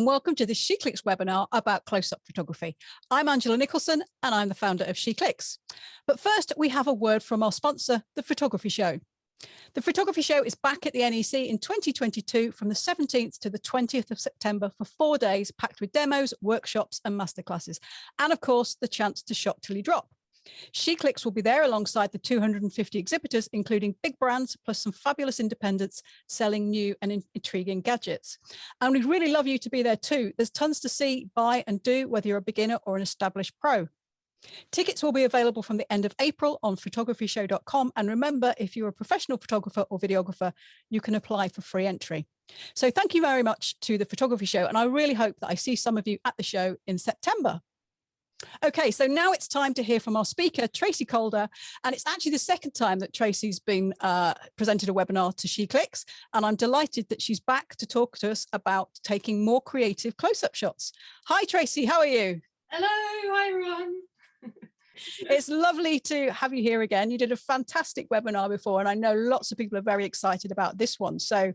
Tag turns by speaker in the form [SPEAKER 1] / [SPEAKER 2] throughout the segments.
[SPEAKER 1] and welcome to the SheClicks webinar about close-up photography. I'm Angela Nicholson and I'm the founder of SheClicks. But first, we have a word from our sponsor, The Photography Show. The Photography Show is back at the NEC in 2022 from the 17th to the 20th of September for 4 days packed with demos, workshops and masterclasses. And of course, the chance to shop till you drop. SheClicks will be there alongside the 250 exhibitors, including big brands, plus some fabulous independents selling new and intriguing gadgets. And we'd really love you to be there too. There's tons to see, buy and do, whether you're a beginner or an established pro. Tickets will be available from the end of April on photographyshow.com. And remember, if you're a professional photographer or videographer, you can apply for free entry. So thank you very much to the Photography Show. And I really hope that I see some of you at the show in September. Okay, so now it's time to hear from our speaker, Tracy Calder, and it's actually the second time that Tracy's been presented a webinar to SheClicks, and I'm delighted that she's back to talk to us about taking more creative close-up shots. Hi, Tracy, how are you?
[SPEAKER 2] Hello, hi everyone.
[SPEAKER 1] It's lovely to have you here again. You did a fantastic webinar before, and I know lots of people are very excited about this one. So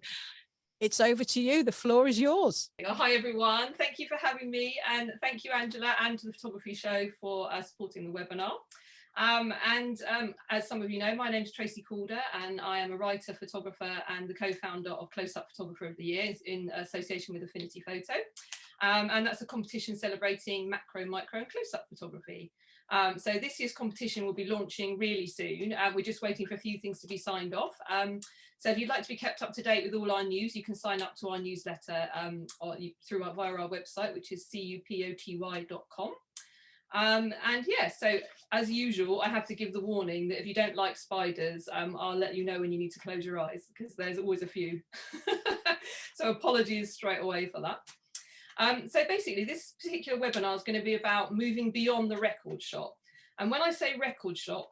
[SPEAKER 1] it's over to you. The floor is yours.
[SPEAKER 2] Hi, everyone. Thank you for having me. And thank you, Angela, and to the Photography Show for supporting the webinar. As some of you know, my name is Tracy Calder, and I am a writer, photographer, and the co-founder of Close-Up Photographer of the Year in association with Affinity Photo. And that's a competition celebrating macro, micro, and close-up photography. So this year's competition will be launching really soon. We're just waiting for a few things to be signed off. So if you'd like to be kept up to date with all our news, you can sign up to our newsletter via our website, which is cupoty.com. And yeah, so as usual, I have to give the warning that if you don't like spiders, I'll let you know when you need to close your eyes, because there's always a few. So apologies straight away for that. So basically, this particular webinar is going to be about moving beyond the record shot. And when I say record shot,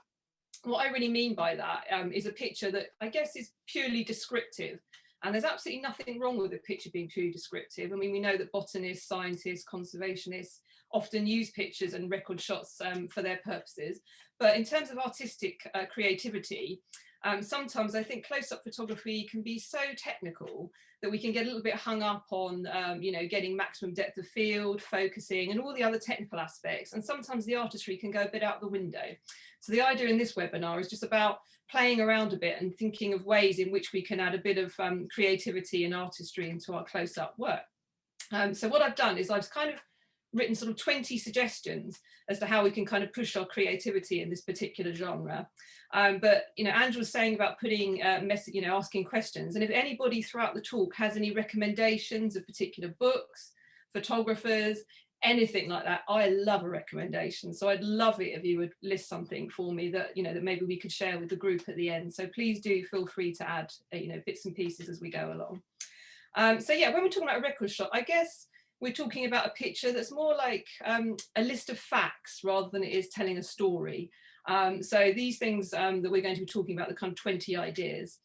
[SPEAKER 2] what I really mean by that is a picture that I guess is purely descriptive. And there's absolutely nothing wrong with a picture being purely descriptive. I mean, we know that botanists, scientists, conservationists often use pictures and record shots for their purposes. But in terms of artistic creativity, sometimes I think close-up photography can be so technical that we can get a little bit hung up on, getting maximum depth of field, focusing, and all the other technical aspects. And sometimes the artistry can go a bit out the window. So the idea in this webinar is just about playing around a bit and thinking of ways in which we can add a bit of creativity and artistry into our close-up work. So what I've done is I've kind of written sort of 20 suggestions as to how we can kind of push our creativity in this particular genre. But Angela was saying about putting asking questions, and if anybody throughout the talk has any recommendations of particular books, photographers, anything like that, I love a recommendation. So I'd love it if you would list something for me that that maybe we could share with the group at the end. So please do feel free to add bits and pieces as we go along. So yeah, when we're talking about a record shot, I guess we're talking about a picture that's more like a list of facts rather than it is telling a story. So these things that we're going to be talking about, the kind of 20 ideas,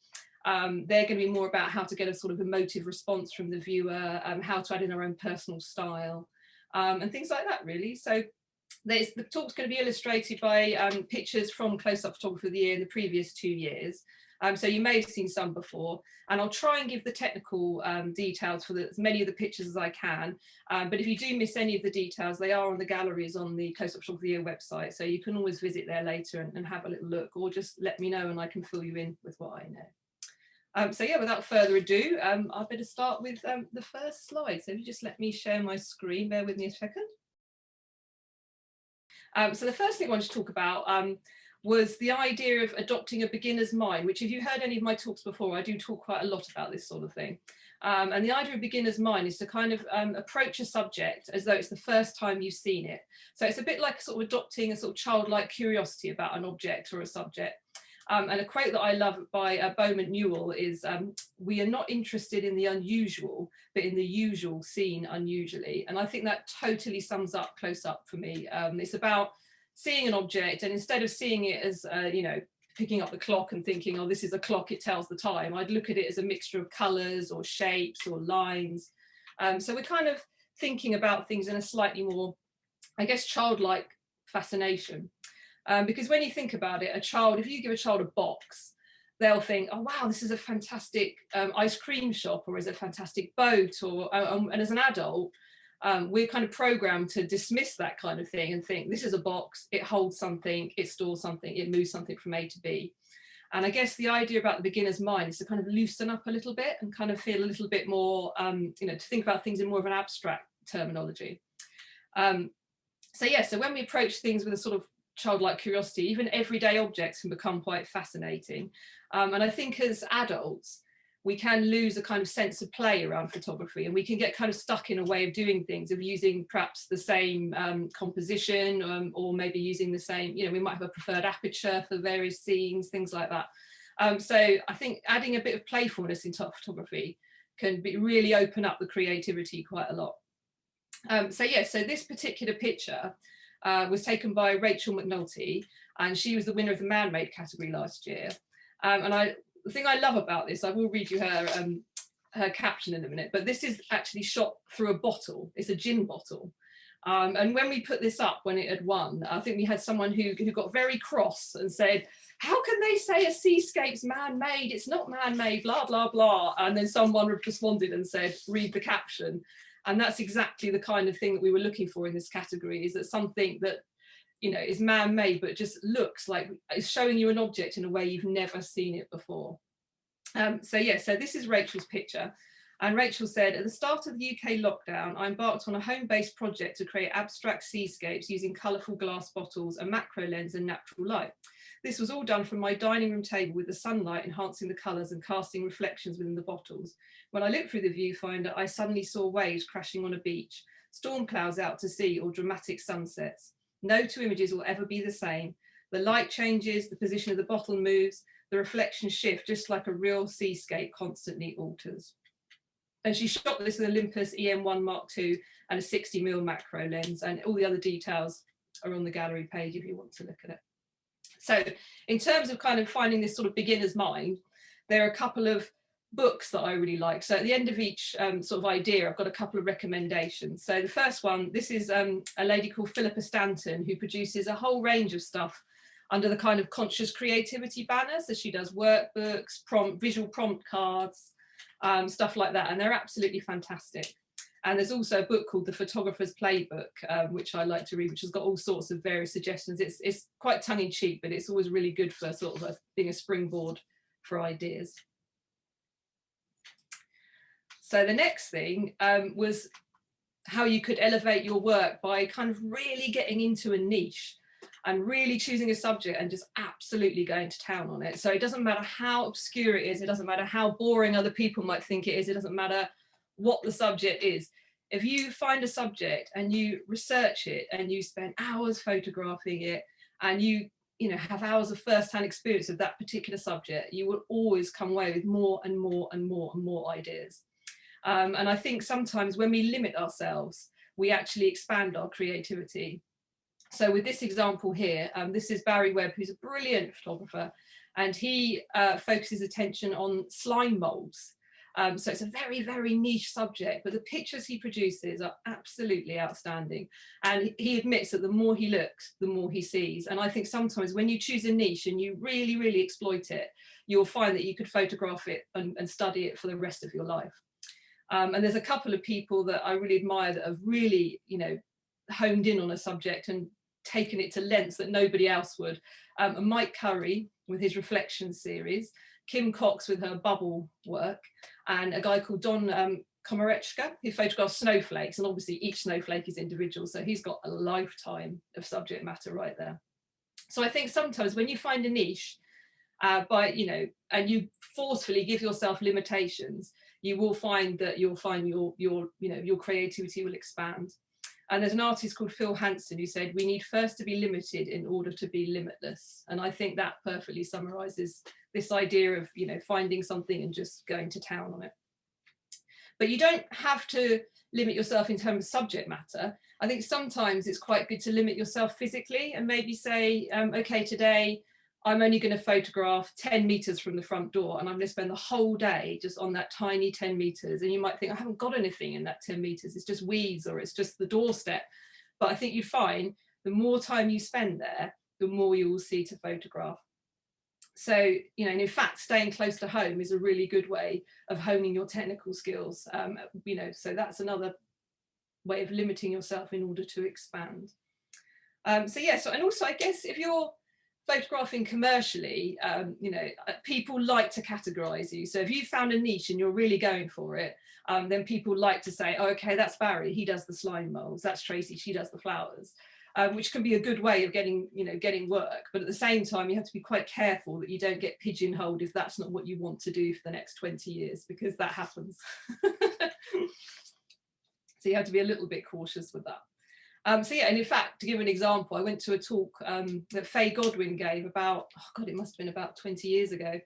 [SPEAKER 2] they're going to be more about how to get a sort of emotive response from the viewer, how to add in our own personal style, and things like that, really. So the talk's going to be illustrated by pictures from Close-Up Photographer of the Year in the previous 2 years. So you may have seen some before, and I'll try and give the technical details for as many of the pictures as I can. But if you do miss any of the details, they are on the galleries on the Close-Up Photographer of the Year website. So you can always visit there later and have a little look, or just let me know and I can fill you in with what I know. So yeah, without further ado, I better start with the first slide. So if you just let me share my screen, bear with me a second. So the first thing I wanted to talk about was the idea of adopting a beginner's mind, which if you've heard any of my talks before, I do talk quite a lot about this sort of thing. And the idea of beginner's mind is to kind of approach a subject as though it's the first time you've seen it. So it's a bit like sort of adopting a sort of childlike curiosity about an object or a subject. And a quote that I love by Beaumont Newell is, "We are not interested in the unusual, but in the usual seen unusually." And I think that totally sums up close up for me. It's about seeing an object, and instead of seeing it as, picking up the clock and thinking, oh, this is a clock, it tells the time, I'd look at it as a mixture of colours or shapes or lines. So we're kind of thinking about things in a slightly more, I guess, childlike fascination. Because when you think about it, if you give a child a box, they'll think, oh wow, this is a fantastic ice cream shop, or is a fantastic boat, or and as an adult, we're kind of programmed to dismiss that kind of thing and think this is a box, it holds something, it stores something, it moves something from A to B. And I guess the idea about the beginner's mind is to kind of loosen up a little bit and kind of feel a little bit more, you know, to think about things in more of an abstract terminology. So yeah, so when we approach things with a sort of childlike curiosity, even everyday objects can become quite fascinating. And I think as adults, we can lose a kind of sense of play around photography, and we can get kind of stuck in a way of doing things, of using perhaps the same composition, or maybe using the same, you know, we might have a preferred aperture for various scenes, things like that. So I think adding a bit of playfulness into photography can really open up the creativity quite a lot. So yeah, so this particular picture was taken by Rachel McNulty, and she was the winner of the man-made category last year. And the thing I love about this, I will read you her caption in a minute, but this is actually shot through a bottle. It's a gin bottle. And when we put this up, when it had won, I think we had someone who got very cross and said, how can they say a seascape's man-made? It's not man-made, blah, blah, blah. And then someone responded and said, read the caption. And that's exactly the kind of thing that we were looking for in this category, is that something that, you know, is man-made, but just looks like it's showing you an object in a way you've never seen it before. So yeah, so this is Rachel's picture. And Rachel said, at the start of the UK lockdown, I embarked on a home-based project to create abstract seascapes using colourful glass bottles, a macro lens and natural light. This was all done from my dining room table, with the sunlight enhancing the colours and casting reflections within the bottles. When I looked through the viewfinder, I suddenly saw waves crashing on a beach, storm clouds out to sea, or dramatic sunsets. No two images will ever be the same. The light changes, the position of the bottle moves, the reflections shift, just like a real seascape constantly alters. And she shot this with Olympus EM1 Mark II and a 60mm macro lens, and all the other details are on the gallery page if you want to look at it. So in terms of kind of finding this sort of beginner's mind, there are a couple of books that I really like. So at the end of each sort of idea, I've got a couple of recommendations. So the first one, this is a lady called Philippa Stanton, who produces a whole range of stuff under the kind of conscious creativity banner. So she does workbooks, visual prompt cards, stuff like that, and they're absolutely fantastic. And there's also a book called The Photographer's Playbook, which I like to read, which has got all sorts of various suggestions. It's quite tongue-in-cheek, but it's always really good for sort of being a springboard for ideas. So the next thing was how you could elevate your work by kind of really getting into a niche and really choosing a subject and just absolutely going to town on it. So it doesn't matter how obscure it is, it doesn't matter how boring other people might think it is, it doesn't matter what the subject is. If you find a subject and you research it and you spend hours photographing it, and you know, have hours of first-hand experience of that particular subject, you will always come away with more and more and more and more ideas. And I think sometimes when we limit ourselves, we actually expand our creativity. So with this example here, this is Barry Webb, who's a brilliant photographer, and he focuses attention on slime molds. So it's a very, very niche subject, but the pictures he produces are absolutely outstanding. And he admits that the more he looks, the more he sees. And I think sometimes when you choose a niche and you really, really exploit it, you'll find that you could photograph it and study it for the rest of your life. And there's a couple of people that I really admire that have really, you know, honed in on a subject and taken it to lengths that nobody else would. Mike Curry with his reflection series, Kim Cox with her bubble work, and a guy called Don Komarechka, who photographs snowflakes, and obviously each snowflake is individual, so he's got a lifetime of subject matter right there. So I think sometimes when you find a niche, you know, and you forcefully give yourself limitations, you will find that your creativity will expand. And there's an artist called Phil Hansen who said, we need first to be limited in order to be limitless. And I think that perfectly summarizes this idea of, you know, finding something and just going to town on it. But you don't have to limit yourself in terms of subject matter. I think sometimes it's quite good to limit yourself physically and maybe say, okay, today I'm only going to photograph 10 meters from the front door, and I'm going to spend the whole day just on that tiny 10 meters. And you might think, I haven't got anything in that 10 meters. It's just weeds, or it's just the doorstep. But I think you find the more time you spend there, the more you will see to photograph. So, you know, and in fact, staying close to home is a really good way of honing your technical skills. You know, so that's another way of limiting yourself in order to expand. So yeah, so, and also I guess if you're photographing commercially, you know, people like to categorize you. So if you found a niche and you're really going for it, then people like to say, oh, okay, that's Barry, he does the slime molds, that's Tracy, she does the flowers, which can be a good way of getting, you know, getting work. But at the same time, you have to be quite careful that you don't get pigeonholed if that's not what you want to do for the next 20 years, because that happens. So you have to be a little bit cautious with that. So yeah, and in fact, to give an example, I went to a talk that Faye Godwin gave about, oh God, it must have been about 20 years ago.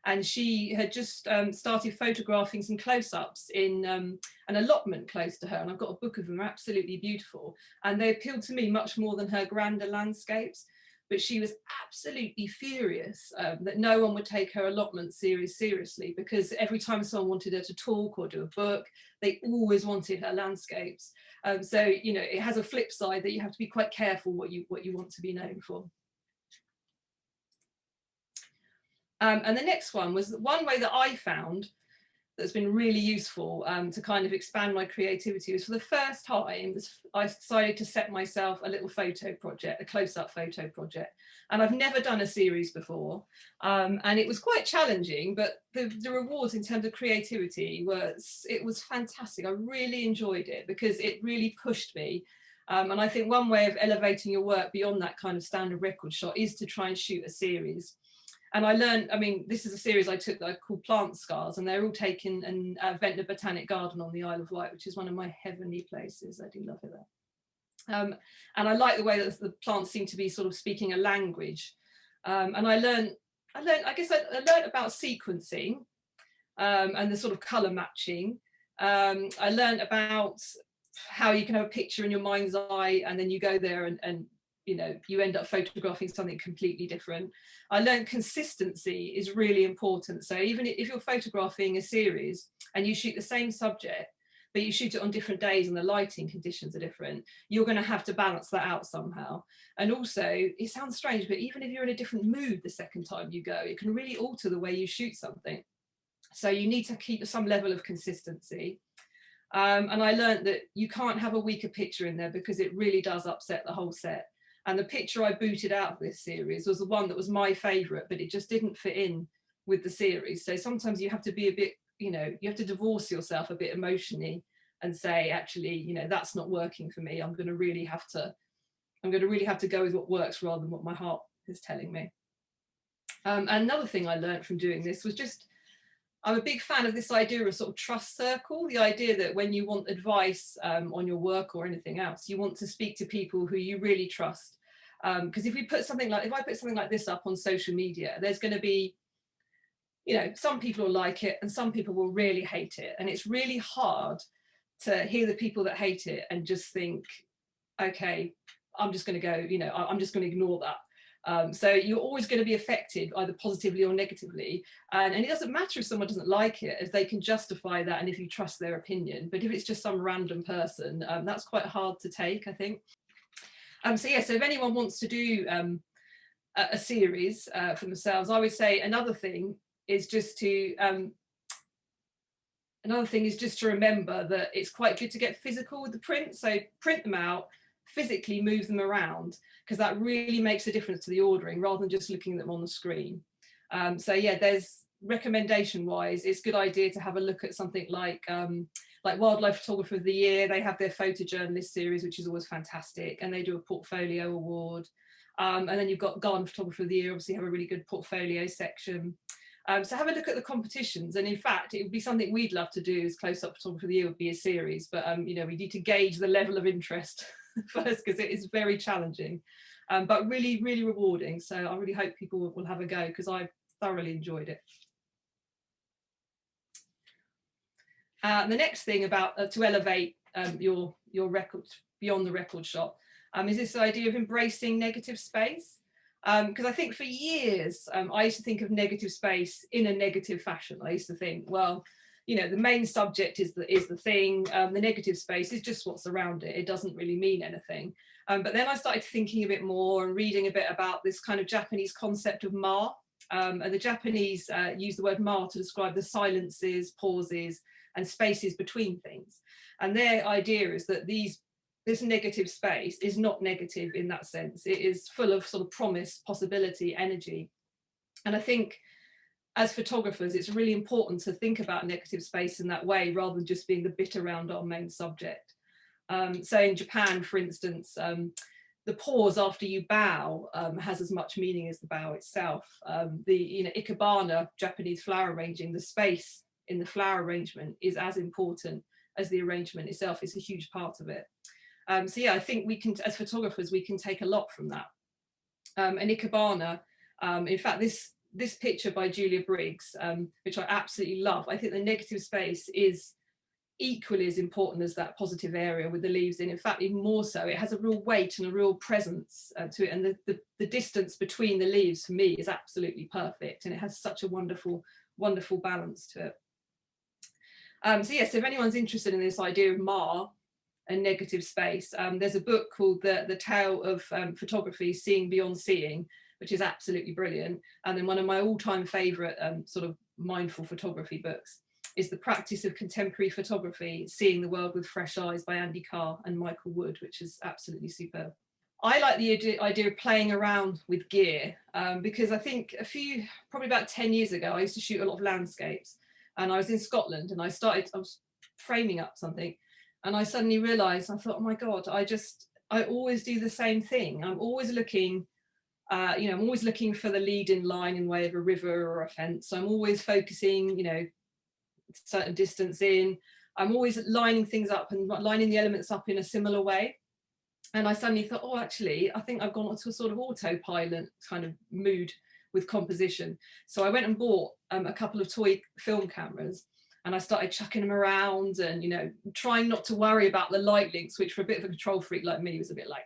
[SPEAKER 2] And she had just started photographing some close-ups in an allotment close to her. And I've got a book of them, they're absolutely beautiful. And they appealed to me much more than her grander landscapes. But she was absolutely furious that no one would take her allotment series seriously, because every time someone wanted her to talk or do a book, they always wanted her landscapes. So, you know, it has a flip side that you have to be quite careful what you want to be known for. And the next one was one way that I found that's been really useful to kind of expand my creativity was, for the first time, I decided to set myself a little photo project, a close-up photo project. And I've never done a series before. And it was quite challenging, but the rewards in terms of creativity it was fantastic. I really enjoyed it because it really pushed me. And I think one way of elevating your work beyond that kind of standard record shot is to try and shoot a series. And I learned, I mean, this is a series I took that I called Plant Scars, and they're all taken in Ventnor Botanic Garden on the Isle of Wight, which is one of my heavenly places. I do love it there. And I like the way that the plants seem to be sort of speaking a language. And I learned about sequencing and the sort of colour matching. I learned about how you can have a picture in your mind's eye, and then you go there and you know, you end up photographing something completely different. I learned consistency is really important. So even if you're photographing a series and you shoot the same subject, but you shoot it on different days and the lighting conditions are different, you're going to have to balance that out somehow. And also, it sounds strange, but even if you're in a different mood the second time you go, it can really alter the way you shoot something. So you need to keep some level of consistency. And I learned that you can't have a weaker picture in there, because it really does upset the whole set. And the picture I booted out of this series was the one that was my favourite, but it just didn't fit in with the series. So sometimes you have to be a bit, you know, you have to divorce yourself a bit emotionally and say, actually, you know, that's not working for me. I'm going to really have to go with what works rather than what my heart is telling me. Another thing I learned from doing this was just, I'm a big fan of this idea of sort of trust circle, the idea that when you want advice on your work or anything else, you want to speak to people who you really trust. Because if I put something like this up on social media, there's going to be, you know, some people will like it and some people will really hate it. And it's really hard to hear the people that hate it and just think, okay, I'm just going to go, you know, I'm just going to ignore that. So you're always going to be affected either positively or negatively, and it doesn't matter if someone doesn't like it, if they can justify that and if you trust their opinion. But if it's just some random person, that's quite hard to take, I think. So yeah, so if anyone wants to do a series for themselves, I would say another thing is just to remember that it's quite good to get physical with the print. So print them out, physically move them around, because that really makes a difference to the ordering rather than just looking at them on the screen. So yeah, there's recommendation wise, it's a good idea to have a look at something like Wildlife Photographer of the Year. They have their photojournalist series, which is always fantastic, and they do a portfolio award. And then you've got Garden Photographer of the Year, obviously have a really good portfolio section. So have a look at the competitions, and in fact it would be something we'd love to do as Close-Up Photographer of the Year, would be a series, but you know, we need to gauge the level of interest first, because it is very challenging, but really, really rewarding. So I really hope people will have a go, because I thoroughly enjoyed it. The next thing about to elevate your record beyond the record shot is this idea of embracing negative space. Because I think for years I used to think of negative space in a negative fashion. I used to think, well, you know, the main subject is the thing, the negative space is just what's around it. It doesn't really mean anything. But then I started thinking a bit more and reading a bit about this kind of Japanese concept of ma, And the Japanese use the word ma to describe the silences, pauses, and spaces between things. And their idea is that this negative space is not negative in that sense. It is full of sort of promise, possibility, energy. And I think as photographers, it's really important to think about negative space in that way, rather than just being the bit around our main subject. So in Japan, for instance, the pause after you bow has as much meaning as the bow itself. The ikebana, Japanese flower arranging, the space in the flower arrangement is as important as the arrangement itself. It's a huge part of it. So yeah, I think we can, as photographers, we can take a lot from that. And ikebana, in fact, this picture by Julia Briggs, which I absolutely love, I think the negative space is equally as important as that positive area with the leaves in. In fact, even more so. It has a real weight and a real presence to it, and the distance between the leaves for me is absolutely perfect, and it has such a wonderful balance to it. So yes, if anyone's interested in this idea of ma and negative space, there's a book called The Tale of Photography, Seeing Beyond Seeing, which is absolutely brilliant. And then one of my all-time favourite sort of mindful photography books is The Practice of Contemporary Photography, Seeing the World with Fresh Eyes by Andy Carr and Michael Wood, which is absolutely superb. I like the idea of playing around with gear because I think probably about 10 years ago, I used to shoot a lot of landscapes, and I was in Scotland and I was framing up something, and I suddenly realised, I thought, oh my God, I always do the same thing. I'm always looking I'm always looking for the lead in line in way of a river or a fence. So I'm always focusing, certain distance in. I'm always lining things up and lining the elements up in a similar way. And I suddenly thought, oh, actually, I think I've gone to a sort of autopilot kind of mood with composition. So I went and bought a couple of toy film cameras, and I started chucking them around and, trying not to worry about the light leaks, which for a bit of a control freak like me was a bit like,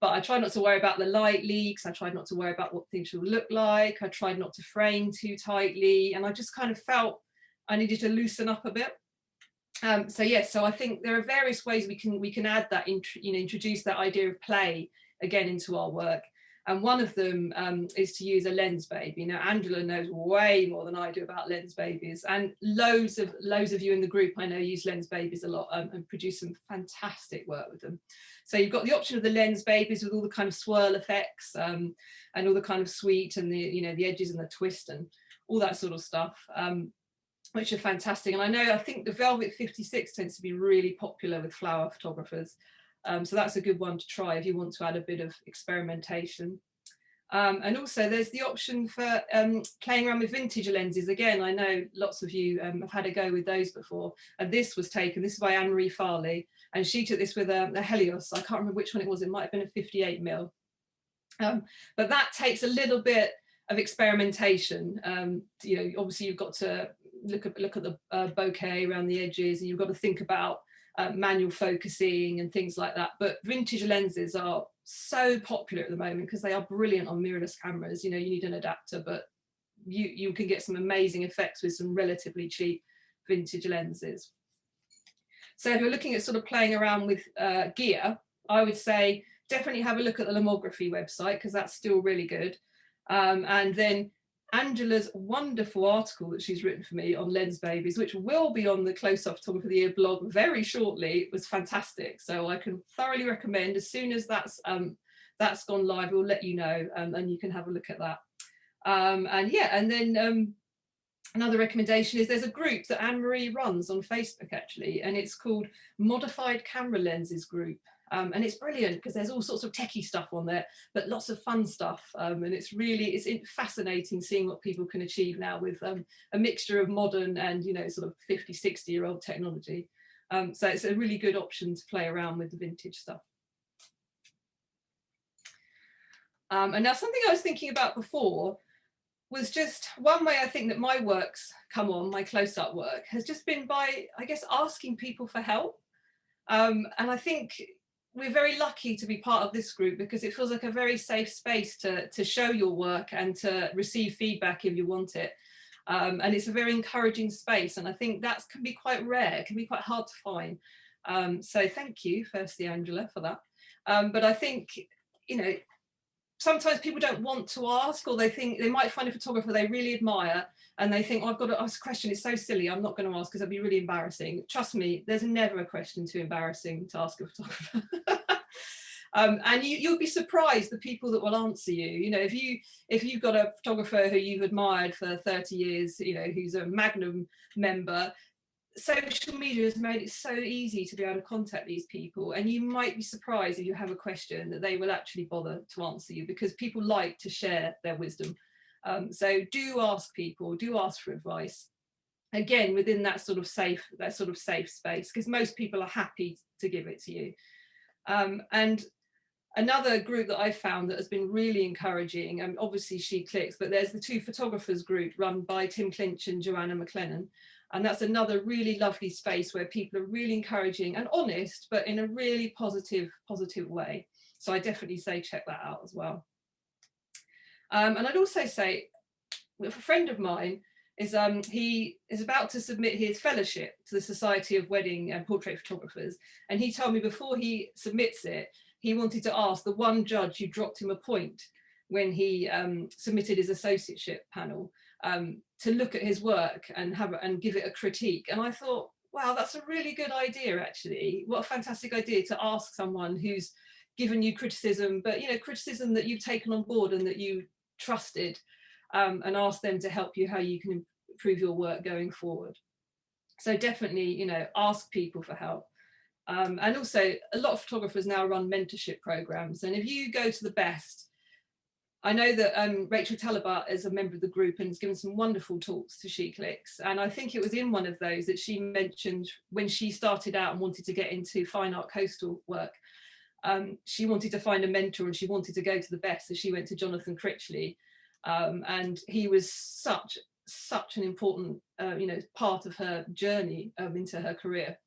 [SPEAKER 2] But I tried not to worry about the light leaks. I tried not to worry about what things should look like. I tried not to frame too tightly. And I just kind of felt I needed to loosen up a bit. So I think there are various ways we can add that, introduce that idea of play again into our work. And one of them is to use a lens baby. Now, Angela knows way more than I do about lens babies, and loads of you in the group I know use lens babies a lot and produce some fantastic work with them. So you've got the option of the lens babies with all the kind of swirl effects and all the kind of sweet and the edges and the twist and all that sort of stuff, which are fantastic. And I think the Velvet 56 tends to be really popular with flower photographers. So that's a good one to try if you want to add a bit of experimentation. And also there's the option for playing around with vintage lenses. Again, I know lots of you have had a go with those before. And this is by Anne-Marie Farley, and she took this with a Helios. I can't remember which one it was. It might have been a 58mm. But that takes a little bit of experimentation. Obviously you've got to look at the bokeh around the edges, and you've got to think about manual focusing and things like that. But vintage lenses are so popular at the moment because they are brilliant on mirrorless cameras. You need an adapter, but you can get some amazing effects with some relatively cheap vintage lenses. So if you're looking at sort of playing around with gear, I would say definitely have a look at the Lomography website, because that's still really good. And then Angela's wonderful article that she's written for me on lens babies, which will be on the Close-Up Photography of the Year blog very shortly, was fantastic. So I can thoroughly recommend, as soon as that's gone live, we'll let you know, and you can have a look at that. And then another recommendation is there's a group that Anne-Marie runs on Facebook, actually, and it's called Modified Camera Lenses Group. And it's brilliant because there's all sorts of techie stuff on there, but lots of fun stuff. And it's fascinating seeing what people can achieve now with a mixture of modern and, sort of 50, 60-year-old technology. So it's a really good option to play around with the vintage stuff. And now something I was thinking about before was just one way I think that my work's come on, my close-up work, has just been by, I guess, asking people for help. And I think we're very lucky to be part of this group because it feels like a very safe space to show your work and to receive feedback if you want it. And it's a very encouraging space. And I think that can be quite rare. It can be quite hard to find. So thank you, firstly, Angela, for that. But I think, sometimes people don't want to ask, or they think they might find a photographer they really admire and they think, oh, I've got to ask a question, it's so silly, I'm not going to ask because it'd be really embarrassing. Trust me, there's never a question too embarrassing to ask a photographer. And you'll be surprised the people that will answer you. You know, if you've got a photographer who you've admired for 30 years, you know, who's a Magnum member, social media has made it so easy to be able to contact these people, and you might be surprised if you have a question that they will actually bother to answer you, because people like to share their wisdom. So do ask people, do ask for advice, again within that sort of safe space, because most people are happy to give it to you. And another group that I found that has been really encouraging, and obviously SheClicks, but there's the Two Photographers group run by Tim Clinch and Joanna McLennan. And that's another really lovely space where people are really encouraging and honest, but in a really positive way. So I definitely say check that out as well. And I'd also say, a friend of mine is he is about to submit his fellowship to the Society of Wedding and Portrait Photographers. And he told me before he submits it, he wanted to ask the one judge who dropped him a point when he submitted his associateship panel, to look at his work and give it a critique. And I thought, wow, that's a really good idea, actually. What a fantastic idea to ask someone who's given you criticism, but, you know, criticism that you've taken on board and that you trusted, and ask them to help you how you can improve your work going forward. So definitely, you know, ask people for help. And also, a lot of photographers now run mentorship programs. And if you go to the best, I know that Rachel Talabat is a member of the group and has given some wonderful talks to SheClicks. And I think it was in one of those that she mentioned when she started out and wanted to get into fine art coastal work, she wanted to find a mentor and she wanted to go to the best. So she went to Jonathan Critchley, and he was such an important you know, part of her journey into her career.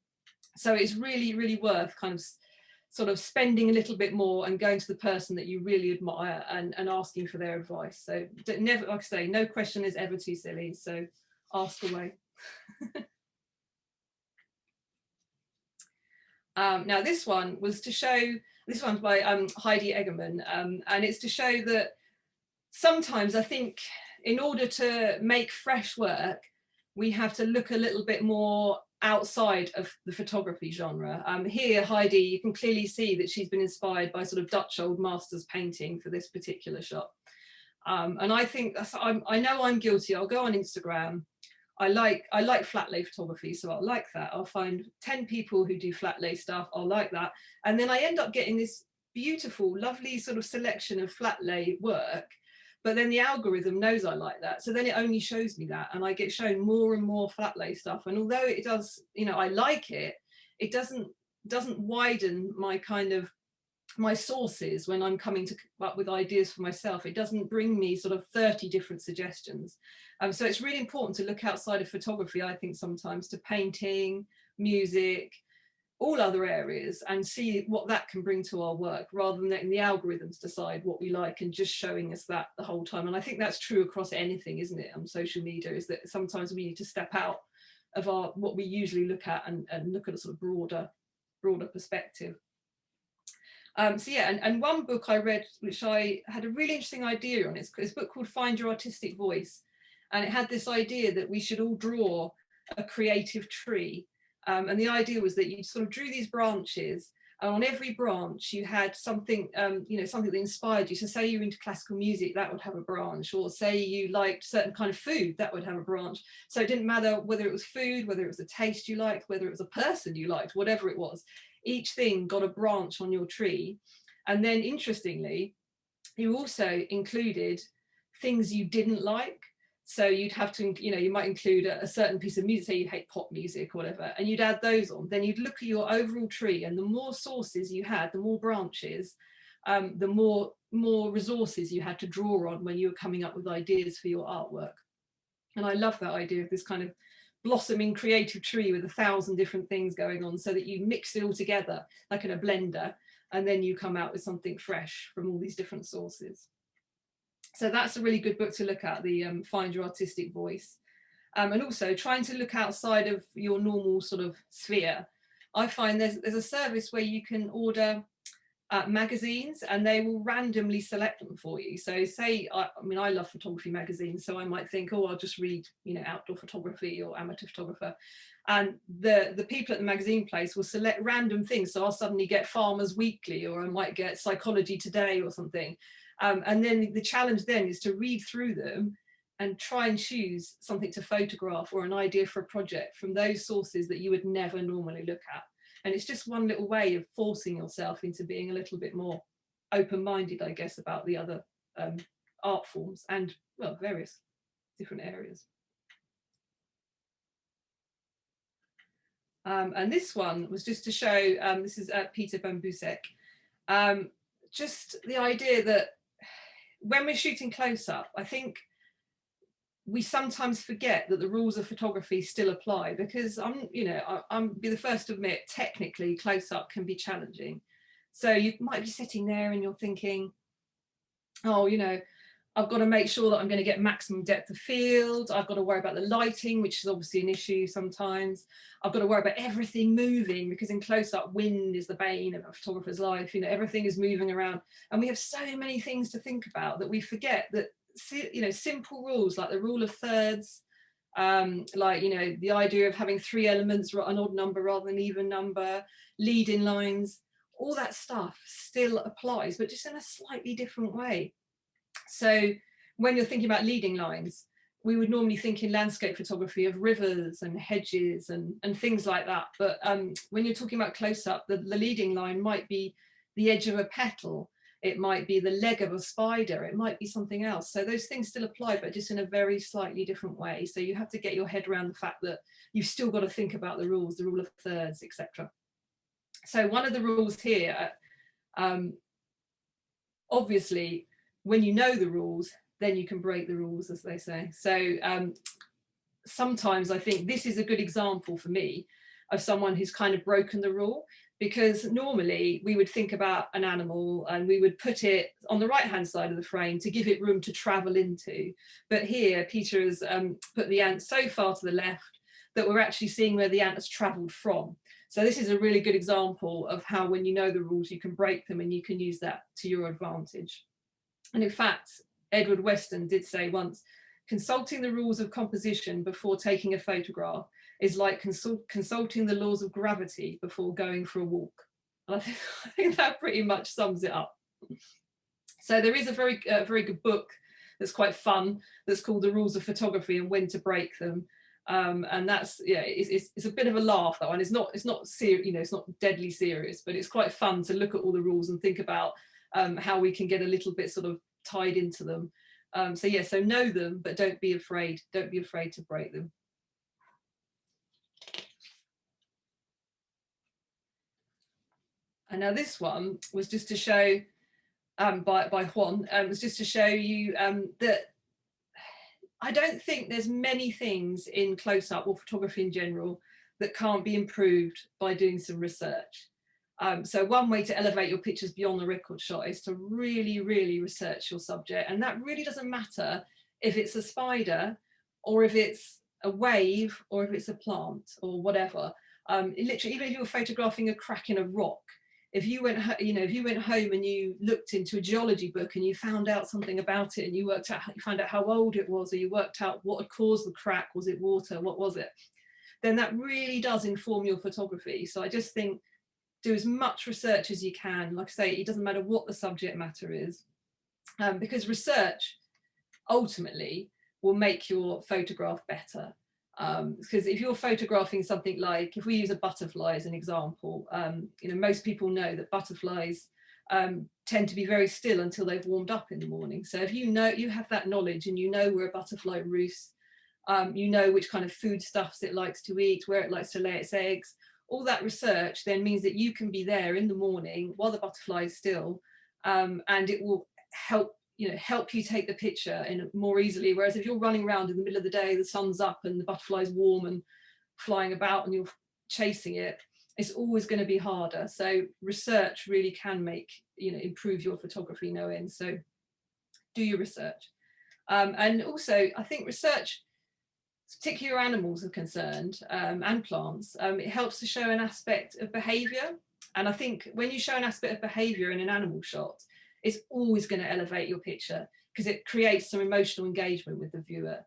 [SPEAKER 2] So it's really, really worth kind of sort of spending a little bit more and going to the person that you really admire and asking for their advice. So never, like I say, no question is ever too silly, so ask away. Now this one was to show, this one's by Heidi Eggerman, and it's to show that sometimes I think in order to make fresh work, we have to look a little bit more outside of the photography genre. Here, Heidi, you can clearly see that she's been inspired by sort of Dutch old masters painting for this particular shot. And I think I know I'm guilty. I'll go on Instagram. I like flat lay photography, so I'll like that. I'll find 10 people who do flat lay stuff. I'll like that. And then I end up getting this beautiful, lovely sort of selection of flat lay work. But then the algorithm knows I like that. So then it only shows me that, and I get shown more and more flat lay stuff. And although it does, you know, I like it, it doesn't widen my kind of, my sources when I'm coming to up with ideas for myself. It doesn't bring me sort of 30 different suggestions. So it's really important to look outside of photography, I think, sometimes, to painting, music, all other areas, and see what that can bring to our work, rather than letting the algorithms decide what we like and just showing us that the whole time. And I think that's true across anything, isn't it, on social media, is that sometimes we need to step out of what we usually look at and look at a sort of broader perspective. So yeah, and one book I read, which I had a really interesting idea on, it's a book called Find Your Artistic Voice, and it had this idea that we should all draw a creative tree. And the idea was that you sort of drew these branches, and on every branch you had something, you know, something that inspired you. So say you're into classical music, that would have a branch, or say you liked certain kind of food, that would have a branch. So it didn't matter whether it was food, whether it was a taste you liked, whether it was a person you liked, whatever it was, each thing got a branch on your tree. And then interestingly, you also included things you didn't like. So you'd have to, you know, you might include a certain piece of music, say you hate pop music or whatever, and you'd add those on. Then you'd look at your overall tree, and the more sources you had, the more branches, the more resources you had to draw on when you were coming up with ideas for your artwork. And I love that idea of this kind of blossoming creative tree with 1,000 different things going on, so that you mix it all together like in a blender, and then you come out with something fresh from all these different sources. So that's a really good book to look at, the Find Your Artistic Voice. And also trying to look outside of your normal sort of sphere. I find there's a service where you can order magazines, and they will randomly select them for you. So say, I mean, I love photography magazines, so I might think, oh, I'll just read, you know, outdoor photography or amateur photographer. And the people at the magazine place will select random things. So I'll suddenly get Farmers Weekly, or I might get Psychology Today or something. And then the challenge then is to read through them and try and choose something to photograph or an idea for a project from those sources that you would never normally look at. And it's just one little way of forcing yourself into being a little bit more open-minded, I guess, about the other art forms and, well, various different areas. And this one was just to show, this is Peter Bambusek, just the idea that when we're shooting close up, I think we sometimes forget that the rules of photography still apply, because I'm be the first to admit, technically close up can be challenging. So you might be sitting there and you're thinking, oh, you know, I've got to make sure that I'm going to get maximum depth of field. I've got to worry about the lighting, which is obviously an issue sometimes. I've got to worry about everything moving, because in close-up, wind is the bane of a photographer's life. You know, everything is moving around, and we have so many things to think about that we forget that, you know, simple rules like the rule of thirds, like, you know, the idea of having 3 elements, an odd number rather than even number, lead-in lines, all that stuff still applies, but just in a slightly different way. So when you're thinking about leading lines, we would normally think in landscape photography of rivers and hedges and things like that. But when you're talking about close-up, the leading line might be the edge of a petal. It might be the leg of a spider. It might be something else. So those things still apply, but just in a very slightly different way. So you have to get your head around the fact that you've still got to think about the rules, the rule of thirds, etc. So one of the rules here, obviously, when you know the rules, then you can break the rules, as they say. So sometimes I think this is a good example for me of someone who's kind of broken the rule, because normally we would think about an animal and we would put it on the right hand side of the frame to give it room to travel into. But here Peter has put the ant so far to the left that we're actually seeing where the ant has travelled from. So this is a really good example of how, when you know the rules, you can break them and you can use that to your advantage. And in fact, Edward Weston did say once, consulting the rules of composition before taking a photograph is like consulting the laws of gravity before going for a walk. And I think that pretty much sums it up. So there is a very good book that's quite fun, that's called The Rules of Photography and When to Break Them. And that's, yeah, it's a bit of a laugh, that one. It's not serious, you know, it's not deadly serious, but it's quite fun to look at all the rules and think about how we can get a little bit sort of tied into them. So yeah, so know them, but don't be afraid to break them. And now this one was just to show, by Juan, was just to show you that I don't think there's many things in close-up or photography in general that can't be improved by doing some research. So one way to elevate your pictures beyond the record shot is to really, really research your subject. And that really doesn't matter if it's a spider or if it's a wave or if it's a plant or whatever. Literally, even if you're photographing a crack in a rock, if you went home and you looked into a geology book and you found out something about it and you found out how old it was, or you worked out what had caused the crack, was it water, what was it? Then that really does inform your photography. So I just think, do as much research as you can. Like I say, it doesn't matter what the subject matter is, because research ultimately will make your photograph better. Because if you're photographing something like, if we use a butterfly as an example, you know, most people know that butterflies tend to be very still until they've warmed up in the morning. So if you know, you have that knowledge and you know where a butterfly roosts, you know which kind of foodstuffs it likes to eat, where it likes to lay its eggs, all that research then means that you can be there in the morning while the butterfly is still, and it will help you take the picture in more easily. Whereas if you're running around in the middle of the day, the sun's up and the butterfly's warm and flying about and you're chasing it, it's always going to be harder. So research really can improve your photography no end. So do your research. And also, I think research, particularly where animals are concerned, and plants, it helps to show an aspect of behaviour. And I think when you show an aspect of behaviour in an animal shot, it's always going to elevate your picture because it creates some emotional engagement with the viewer.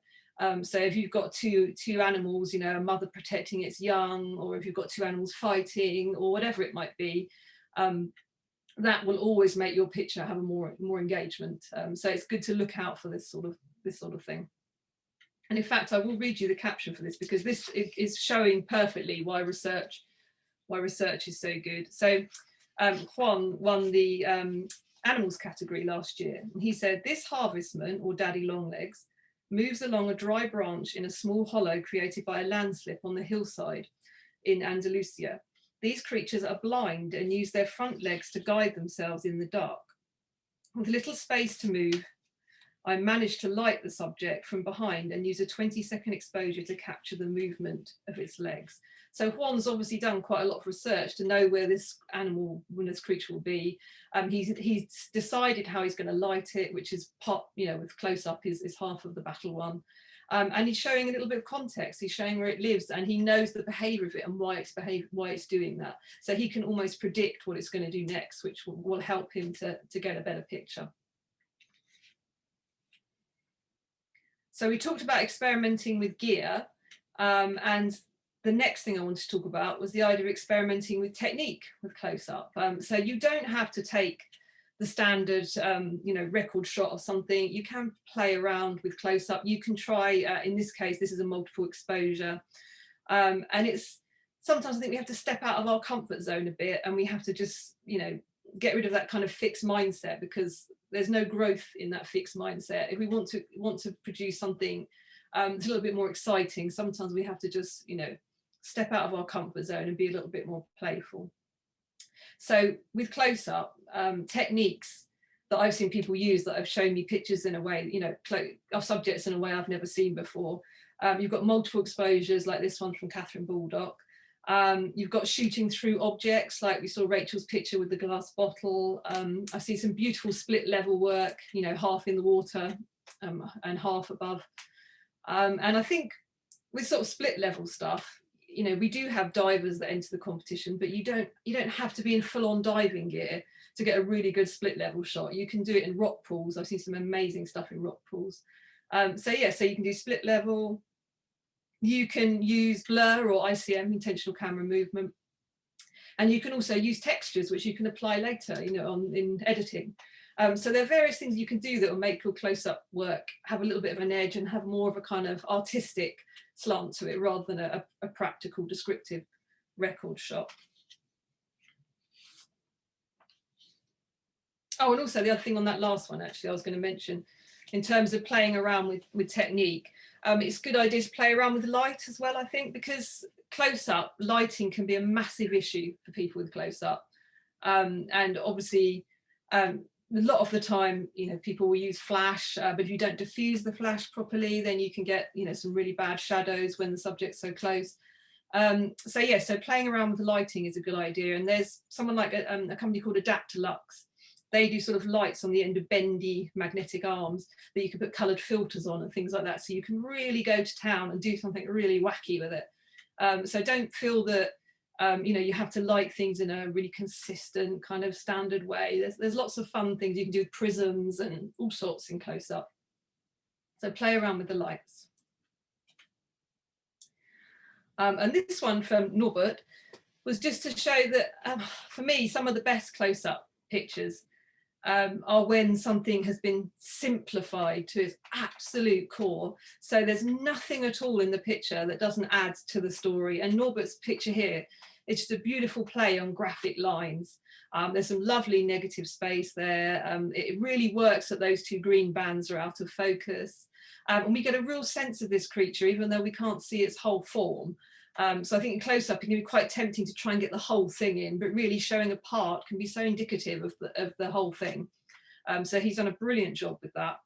[SPEAKER 2] So if you've got two animals, you know, a mother protecting its young, or if you've got two animals fighting, or whatever it might be, that will always make your picture have a more engagement. So it's good to look out for this sort of thing. And in fact, I will read you the caption for this because this is showing perfectly why research is so good. So Juan won the animals category last year, and he said, "This harvestman, or daddy longlegs, moves along a dry branch in a small hollow created by a landslip on the hillside in Andalusia. These creatures are blind and use their front legs to guide themselves in the dark. With little space to move, I managed to light the subject from behind and use a 20-second exposure to capture the movement of its legs." So Juan's obviously done quite a lot of research to know where this animal, when this creature will be. He's decided how he's going to light it, which is part, you know, with close up is half of the battle one. And he's showing a little bit of context. He's showing where it lives, and he knows the behavior of it and why it's doing that. So he can almost predict what it's going to do next, which will help him to get a better picture. So we talked about experimenting with gear, and the next thing I wanted to talk about was the idea of experimenting with technique with close-up. So you don't have to take the standard, you know, record shot of something. You can play around with close-up. You can try, in this case, this is a multiple exposure. And it's sometimes I think we have to step out of our comfort zone a bit, and we have to just, you know, get rid of that kind of fixed mindset, because there's no growth in that fixed mindset. If we want to produce something that's a little bit more exciting, sometimes we have to just, you know, step out of our comfort zone and be a little bit more playful. So with close-up, techniques that I've seen people use that have shown me pictures in a way, you know, of subjects in a way I've never seen before. You've got multiple exposures like this one from Catherine Baldock. You've got shooting through objects, like we saw Rachel's picture with the glass bottle. I see some beautiful split level work, you know, half in the water and half above. And I think with sort of split level stuff, you know, we do have divers that enter the competition, but you don't have to be in full-on diving gear to get a really good split level shot. You can do it in rock pools. I've seen some amazing stuff in rock pools. So yeah, so you can do split level. You can use blur or ICM, intentional camera movement, and you can also use textures, which you can apply later, you know, in editing. So there are various things you can do that will make your close-up work have a little bit of an edge and have more of a kind of artistic slant to it, rather than a practical, descriptive record shot. Oh, and also the other thing on that last one, actually, I was going to mention, in terms of playing around with technique, it's a good idea to play around with light as well, I think, because close-up lighting can be a massive issue for people with close-up. And obviously, a lot of the time, you know, people will use flash, but if you don't diffuse the flash properly, then you can get, you know, some really bad shadows when the subject's so close. So yeah, so playing around with the lighting is a good idea. And there's someone like a company called Adaptalux. They do sort of lights on the end of bendy magnetic arms that you can put coloured filters on and things like that. So you can really go to town and do something really wacky with it. So don't feel that you know, you have to light things in a really consistent kind of standard way. There's lots of fun things you can do with prisms and all sorts in close-up. So play around with the lights. And this one from Norbert was just to show that for me, some of the best close-up pictures are when something has been simplified to its absolute core. So there's nothing at all in the picture that doesn't add to the story. And Norbert's picture here, it's just a beautiful play on graphic lines. There's some lovely negative space there. It really works that those two green bands are out of focus. And we get a real sense of this creature, even though we can't see its whole form. So I think in close-up it can be quite tempting to try and get the whole thing in, but really showing a part can be so indicative of the whole thing. So he's done a brilliant job with that.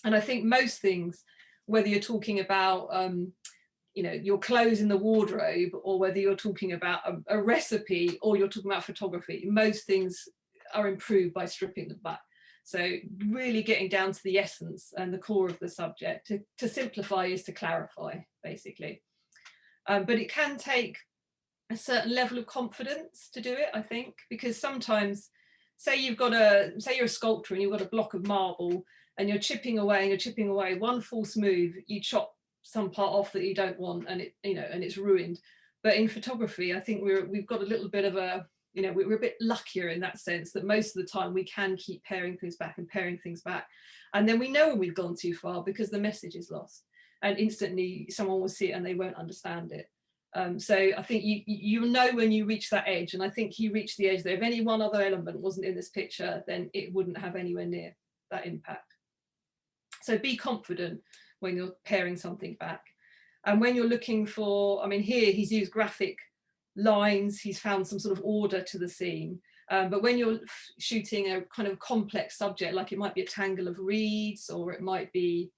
[SPEAKER 2] And I think most things, whether you're talking about you know, your clothes in the wardrobe, or whether you're talking about a recipe, or you're talking about photography, most things are improved by stripping them back. So really getting down to the essence and the core of the subject. To simplify is to clarify, basically. But it can take a certain level of confidence to do it, I think, because sometimes, say you're a sculptor and you've got a block of marble and you're chipping away and you're chipping away, one false move, you chop some part off that you don't want, and it's ruined. But in photography, I think we've got a little bit of a, we're a bit luckier in that sense, that most of the time we can keep paring things back, and then we know when we've gone too far because the message is lost, and instantly someone will see it and they won't understand it. So I think you know when you reach that edge, and I think you reach the edge that if any one other element wasn't in this picture, then it wouldn't have anywhere near that impact. So be confident when you're paring something back. And when you're looking for, I mean, here he's used graphic lines, he's found some sort of order to the scene. But when you're shooting a kind of complex subject, like it might be a tangle of reeds, or it might be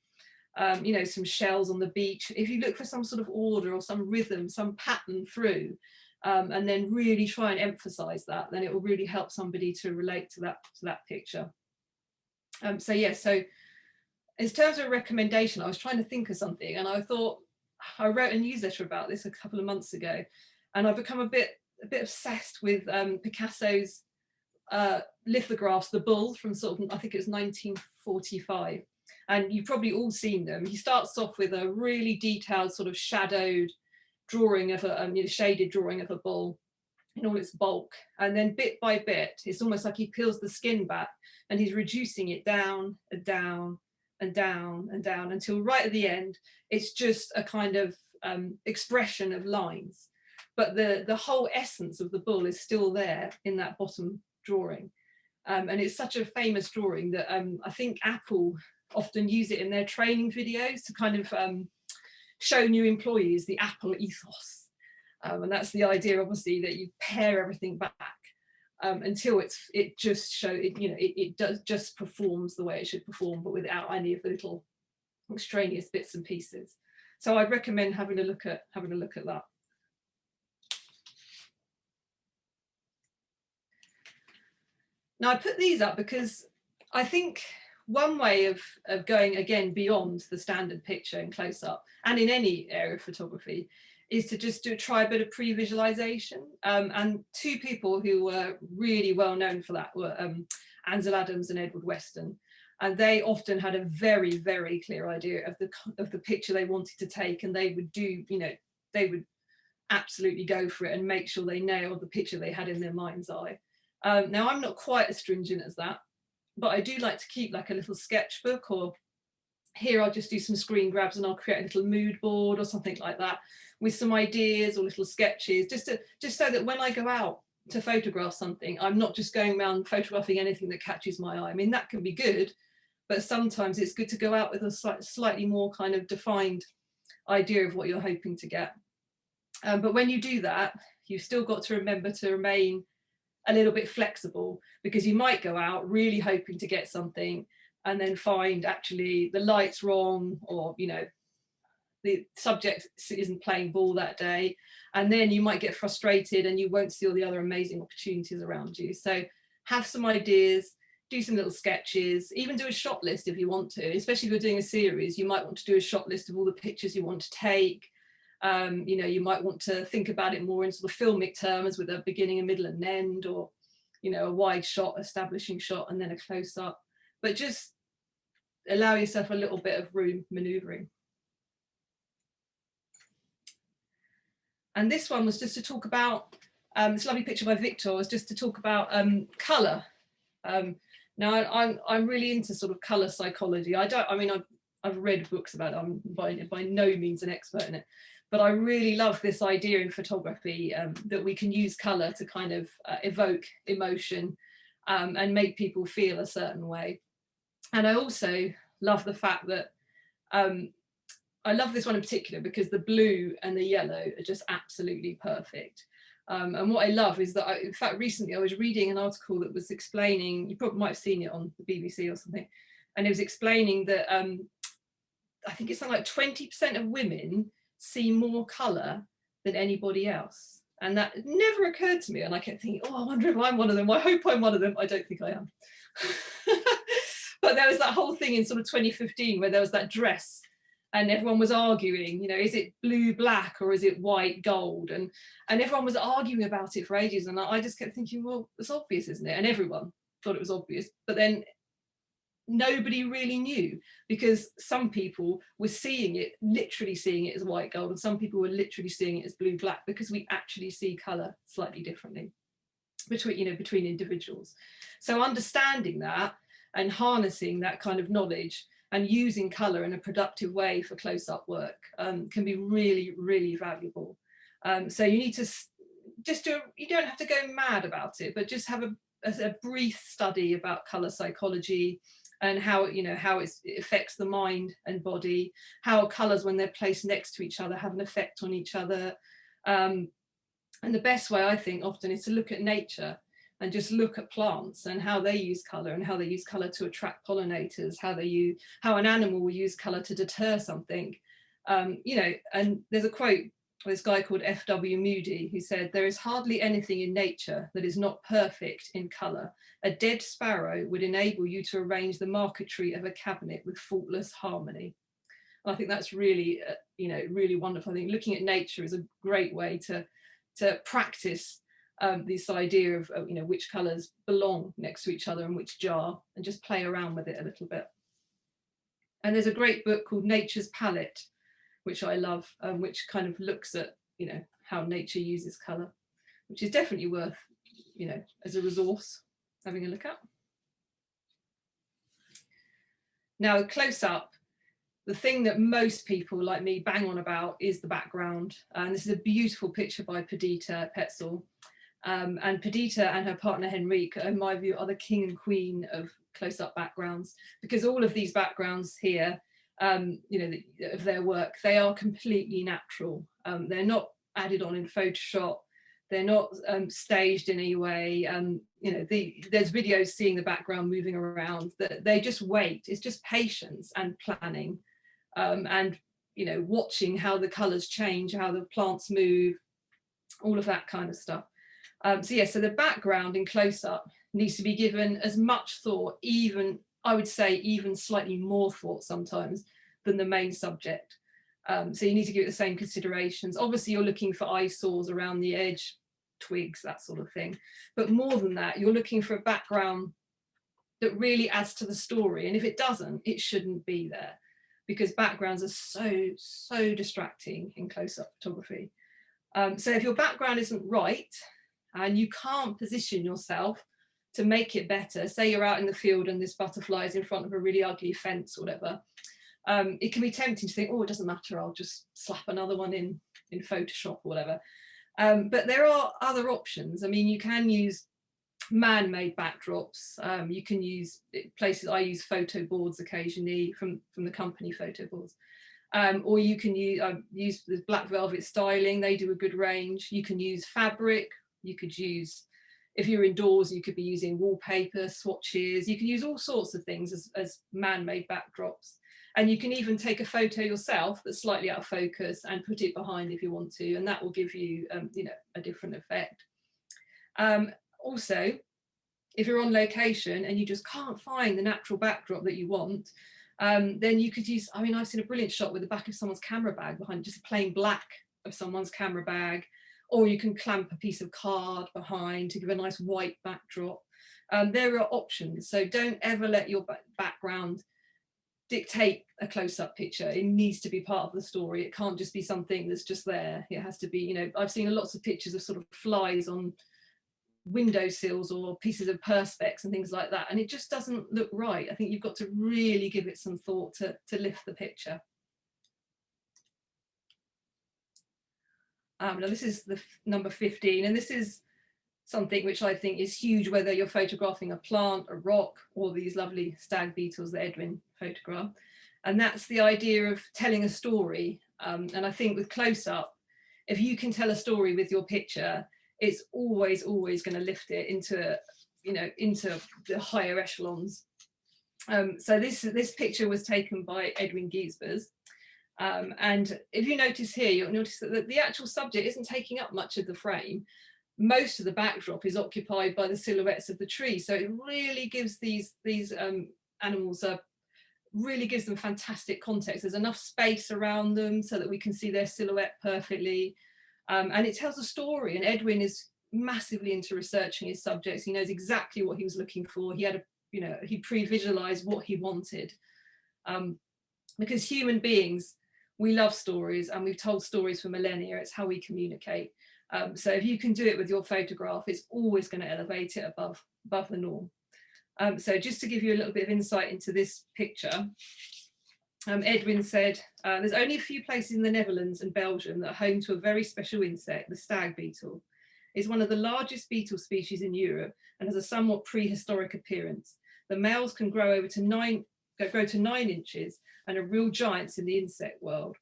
[SPEAKER 2] some shells on the beach, if you look for some sort of order or some rhythm, some pattern through, and then really try and emphasize that, then it will really help somebody to relate to that picture. So in terms of a recommendation, I was trying to think of something, and I thought, I wrote a newsletter about this a couple of months ago, and I've become a bit obsessed with Picasso's lithographs, The Bull, from sort of, I think it was 1945. And you've probably all seen them. He starts off with a really detailed sort of shadowed drawing of a shaded drawing of a bull in all its bulk, and then bit by bit, it's almost like he peels the skin back and he's reducing it down and down and down and down until right at the end it's just a kind of expression of lines, but the whole essence of the bull is still there in that bottom drawing. And it's such a famous drawing that I think Apple often use it in their training videos to kind of show new employees the Apple ethos. And that's the idea, obviously, that you pare everything back until it just performs the way it should perform, but without any of the little extraneous bits and pieces. So I'd recommend having a look at that. Now I put these up because I think one way of going again beyond the standard picture in close-up and in any area of photography is to just try a bit of pre-visualization. And two people who were really well known for that were Ansel Adams and Edward Weston. And they often had a very, very clear idea of the picture they wanted to take, and they would absolutely go for it and make sure they nailed the picture they had in their mind's eye. Now I'm not quite as stringent as that, but I do like to keep like a little sketchbook, or here I'll just do some screen grabs and I'll create a little mood board or something like that with some ideas or little sketches, just so that when I go out to photograph something, I'm not just going around photographing anything that catches my eye. I mean, that can be good, but sometimes it's good to go out with a slightly more kind of defined idea of what you're hoping to get. But when you do that, you've still got to remember to remain a little bit flexible, because you might go out really hoping to get something and then find actually the light's wrong, or the subject isn't playing ball that day, and then you might get frustrated and you won't see all the other amazing opportunities around you. So have some ideas, do some little sketches, even do a shot list if you want to, especially if you're doing a series. You might want to do a shot list of all the pictures you want to take. You might want to think about it more in sort of filmic terms, with a beginning, a middle and an end, or a wide shot, establishing shot, and then a close-up. But just allow yourself a little bit of room maneuvering. And this one was just to talk about this lovely picture by Victor, was just to talk about colour. Now I'm really into sort of colour psychology. I've read books about it. I'm by no means an expert in it, but I really love this idea in photography that we can use colour to kind of evoke emotion and make people feel a certain way. And I also love the fact that I love this one in particular because the blue and the yellow are just absolutely perfect. And what I love is that, in fact, recently I was reading an article that was explaining, you probably might have seen it on the BBC or something, and it was explaining that I think it's something like 20% of women see more colour than anybody else. And that never occurred to me. And I kept thinking, oh, I wonder if I'm one of them. I hope I'm one of them. I don't think I am. But there was that whole thing in sort of 2015 where there was that dress and everyone was arguing, you know, is it blue black or is it white gold, and everyone was arguing about it for ages, and I just kept thinking, well, it's obvious, isn't it? And everyone thought it was obvious, but then nobody really knew, because some people were seeing it, literally seeing it as white gold, and some people were literally seeing it as blue black, because we actually see color slightly differently between, you know, between individuals. So understanding that and harnessing that kind of knowledge and using color in a productive way for close-up work can be really, really valuable. So you need to just do, you don't have to go mad about it, but just have a brief study about color psychology, and how, you know, how it affects the mind and body, how colors, when they're placed next to each other, have an effect on each other. And the best way, I think, often is to look at nature and just look at plants and how they use color, and how they use color to attract pollinators, how an animal will use color to deter something. You know, and there's a quote, this guy called F.W. Moody, who said, "There is hardly anything in nature that is not perfect in colour. A dead sparrow would enable you to arrange the marquetry of a cabinet with faultless harmony." And I think that's really, you know, really wonderful. I think looking at nature is a great way to practice this idea of, you know, which colours belong next to each other and which jar, and just play around with it a little bit. And there's a great book called Nature's Palette, which I love, which kind of looks at, you know, how nature uses colour, which is definitely worth, you know, as a resource having a look at. Now, close up, the thing that most people like me bang on about is the background. And this is a beautiful picture by Perdita Petzel. And Perdita and her partner Henrique, in my view, are the king and queen of close-up backgrounds, because all of these backgrounds here, you know, of their work, they are completely natural. They're not added on in Photoshop. They're not staged in any way. You know, there's videos seeing the background moving around. That they just wait. It's just patience and planning, and, you know, watching how the colours change, how the plants move, all of that kind of stuff. So yeah, so the background in close-up needs to be given as much thought, even, I would say, even slightly more thought sometimes than the main subject. So you need to give it the same considerations. Obviously, you're looking for eyesores around the edge, twigs, that sort of thing. But more than that, you're looking for a background that really adds to the story. And if it doesn't, it shouldn't be there, because backgrounds are so distracting in close-up photography. So if your background isn't right and you can't position yourself to make it better, say you're out in the field and this butterfly is in front of a really ugly fence or whatever, it can be tempting to think, oh, it doesn't matter, I'll just slap another one in Photoshop or whatever. But there are other options. I mean, you can use man-made backdrops. You can use places, I use photo boards occasionally from the company photo boards. Or you can use the black velvet styling, they do a good range. You can use fabric, you could use, if you're indoors, you could be using wallpaper, swatches, you can use all sorts of things as man-made backdrops. And you can even take a photo yourself that's slightly out of focus and put it behind if you want to, and that will give you, you know, a different effect. Also, if you're on location and you just can't find the natural backdrop that you want, then you could use, I mean, I've seen a brilliant shot with the back of someone's camera bag behind, just plain black of someone's camera bag, or you can clamp a piece of card behind to give a nice white backdrop. There are options, so don't ever let your background dictate a close-up picture. It needs to be part of the story. It can't just be something that's just there. It has to be, you know, I've seen lots of pictures of sort of flies on windowsills or pieces of perspex and things like that, and it just doesn't look right. I think you've got to really give it some thought to lift the picture. Now this is the number 15, and this is something which I think is huge, whether you're photographing a plant, a rock, or these lovely stag beetles that Edwin photographed. And that's the idea of telling a story. And I think with close-up, if you can tell a story with your picture, it's always going to lift it into, you know, into the higher echelons. So this picture was taken by Edwin Giesbers. And if you notice here, you'll notice that the actual subject isn't taking up much of the frame. Most of the backdrop is occupied by the silhouettes of the tree. So it really gives these animals a really gives them fantastic context. There's enough space around them so that we can see their silhouette perfectly. And it tells a story, and Edwin is massively into researching his subjects. He knows exactly what he was looking for. He had he pre-visualized what he wanted. Because human beings, we love stories, and we've told stories for millennia. It's how we communicate. So if you can do it with your photograph, it's always going to elevate it above the norm. So just to give you a little bit of insight into this picture, Edwin said, there's only a few places in the Netherlands and Belgium that are home to a very special insect, the stag beetle. It's one of the largest beetle species in Europe and has a somewhat prehistoric appearance. The males can grow to 9 inches and are real giants in the insect world.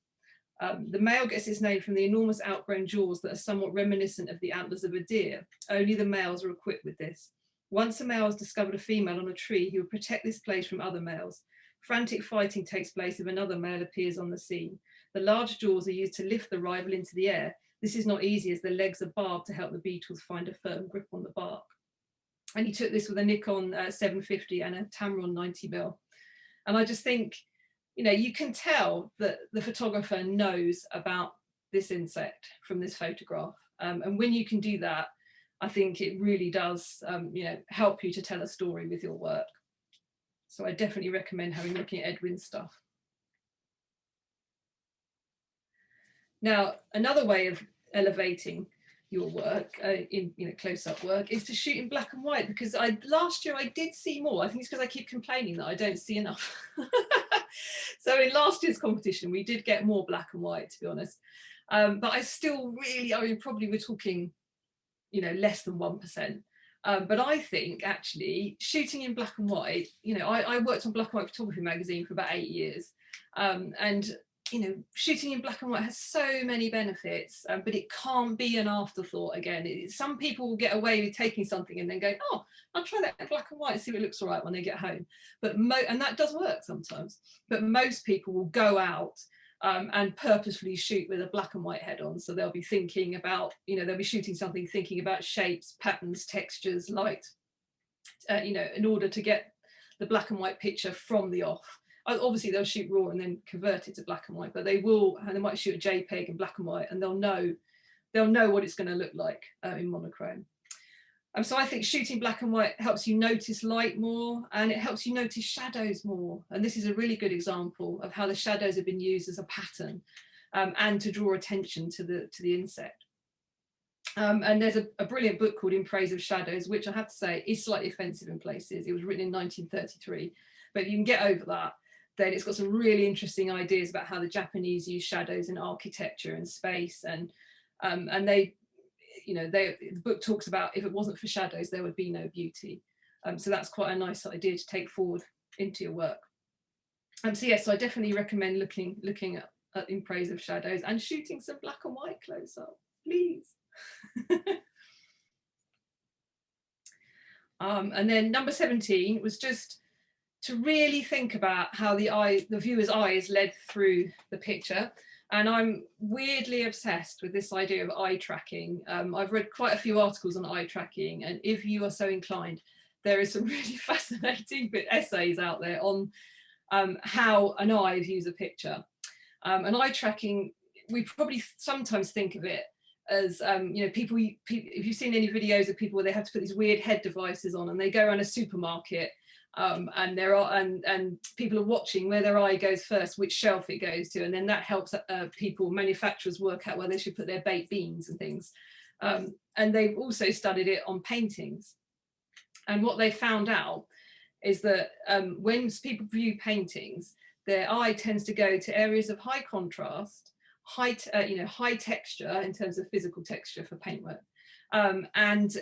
[SPEAKER 2] The male gets its name from the enormous outgrown jaws that are somewhat reminiscent of the antlers of a deer. Only the males are equipped with this. Once a male has discovered a female on a tree, he will protect this place from other males. Frantic fighting takes place if another male appears on the scene. The large jaws are used to lift the rival into the air. This is not easy as the legs are barbed to help the beetles find a firm grip on the bark. And he took this with a Nikon 750 and a Tamron 90mm. And I just think, you can tell that the photographer knows about this insect from this photograph. And when you can do that, I think it really does, help you to tell a story with your work. So I definitely recommend looking at Edwin's stuff. Now, another way of elevating your work in close-up work is to shoot in black and white, because last year I did see more. I think it's because I keep complaining that I don't see enough. So in last year's competition we did get more black and white, to be honest, but I still really, probably we're talking less than 1%. But I think actually shooting in black and white, I worked on Black and White Photography magazine for about 8 years, and shooting in black and white has so many benefits, but it can't be an afterthought again. Some people will get away with taking something and then go, oh, I'll try that in black and white and see if it looks all right when they get home. But and that does work sometimes, but most people will go out and purposefully shoot with a black and white head on. So they'll be thinking about, they'll be shooting something, thinking about shapes, patterns, textures, light, in order to get the black and white picture from the off. Obviously they'll shoot raw and then convert it to black and white, but they might shoot a JPEG in black and white, and they'll know what it's going to look like in monochrome. So I think shooting black and white helps you notice light more, and it helps you notice shadows more. And this is a really good example of how the shadows have been used as a pattern and to draw attention to the insect. And there's a brilliant book called In Praise of Shadows, which I have to say is slightly offensive in places. It was written in 1933, but if you can get over that, then it's got some really interesting ideas about how the Japanese use shadows in architecture and space, and the book talks about if it wasn't for shadows, there would be no beauty. So that's quite a nice idea to take forward into your work. So yes, I definitely recommend looking at In Praise of Shadows and shooting some black and white close up, please. And then number 17 was just to really think about how the viewer's eye is led through the picture. And I'm weirdly obsessed with this idea of eye tracking. I've read quite a few articles on eye tracking, and if you are so inclined, there is some really fascinating essays out there on how an eye views a picture. And eye tracking, we probably sometimes think of it as people, if you've seen any videos of people where they have to put these weird head devices on and they go around a supermarket, and people are watching where their eye goes first, which shelf it goes to, and then that helps manufacturers work out where they should put their baked beans and things. And they've also studied it on paintings, and what they found out is that when people view paintings, their eye tends to go to areas of high contrast, high texture in terms of physical texture for paintwork, and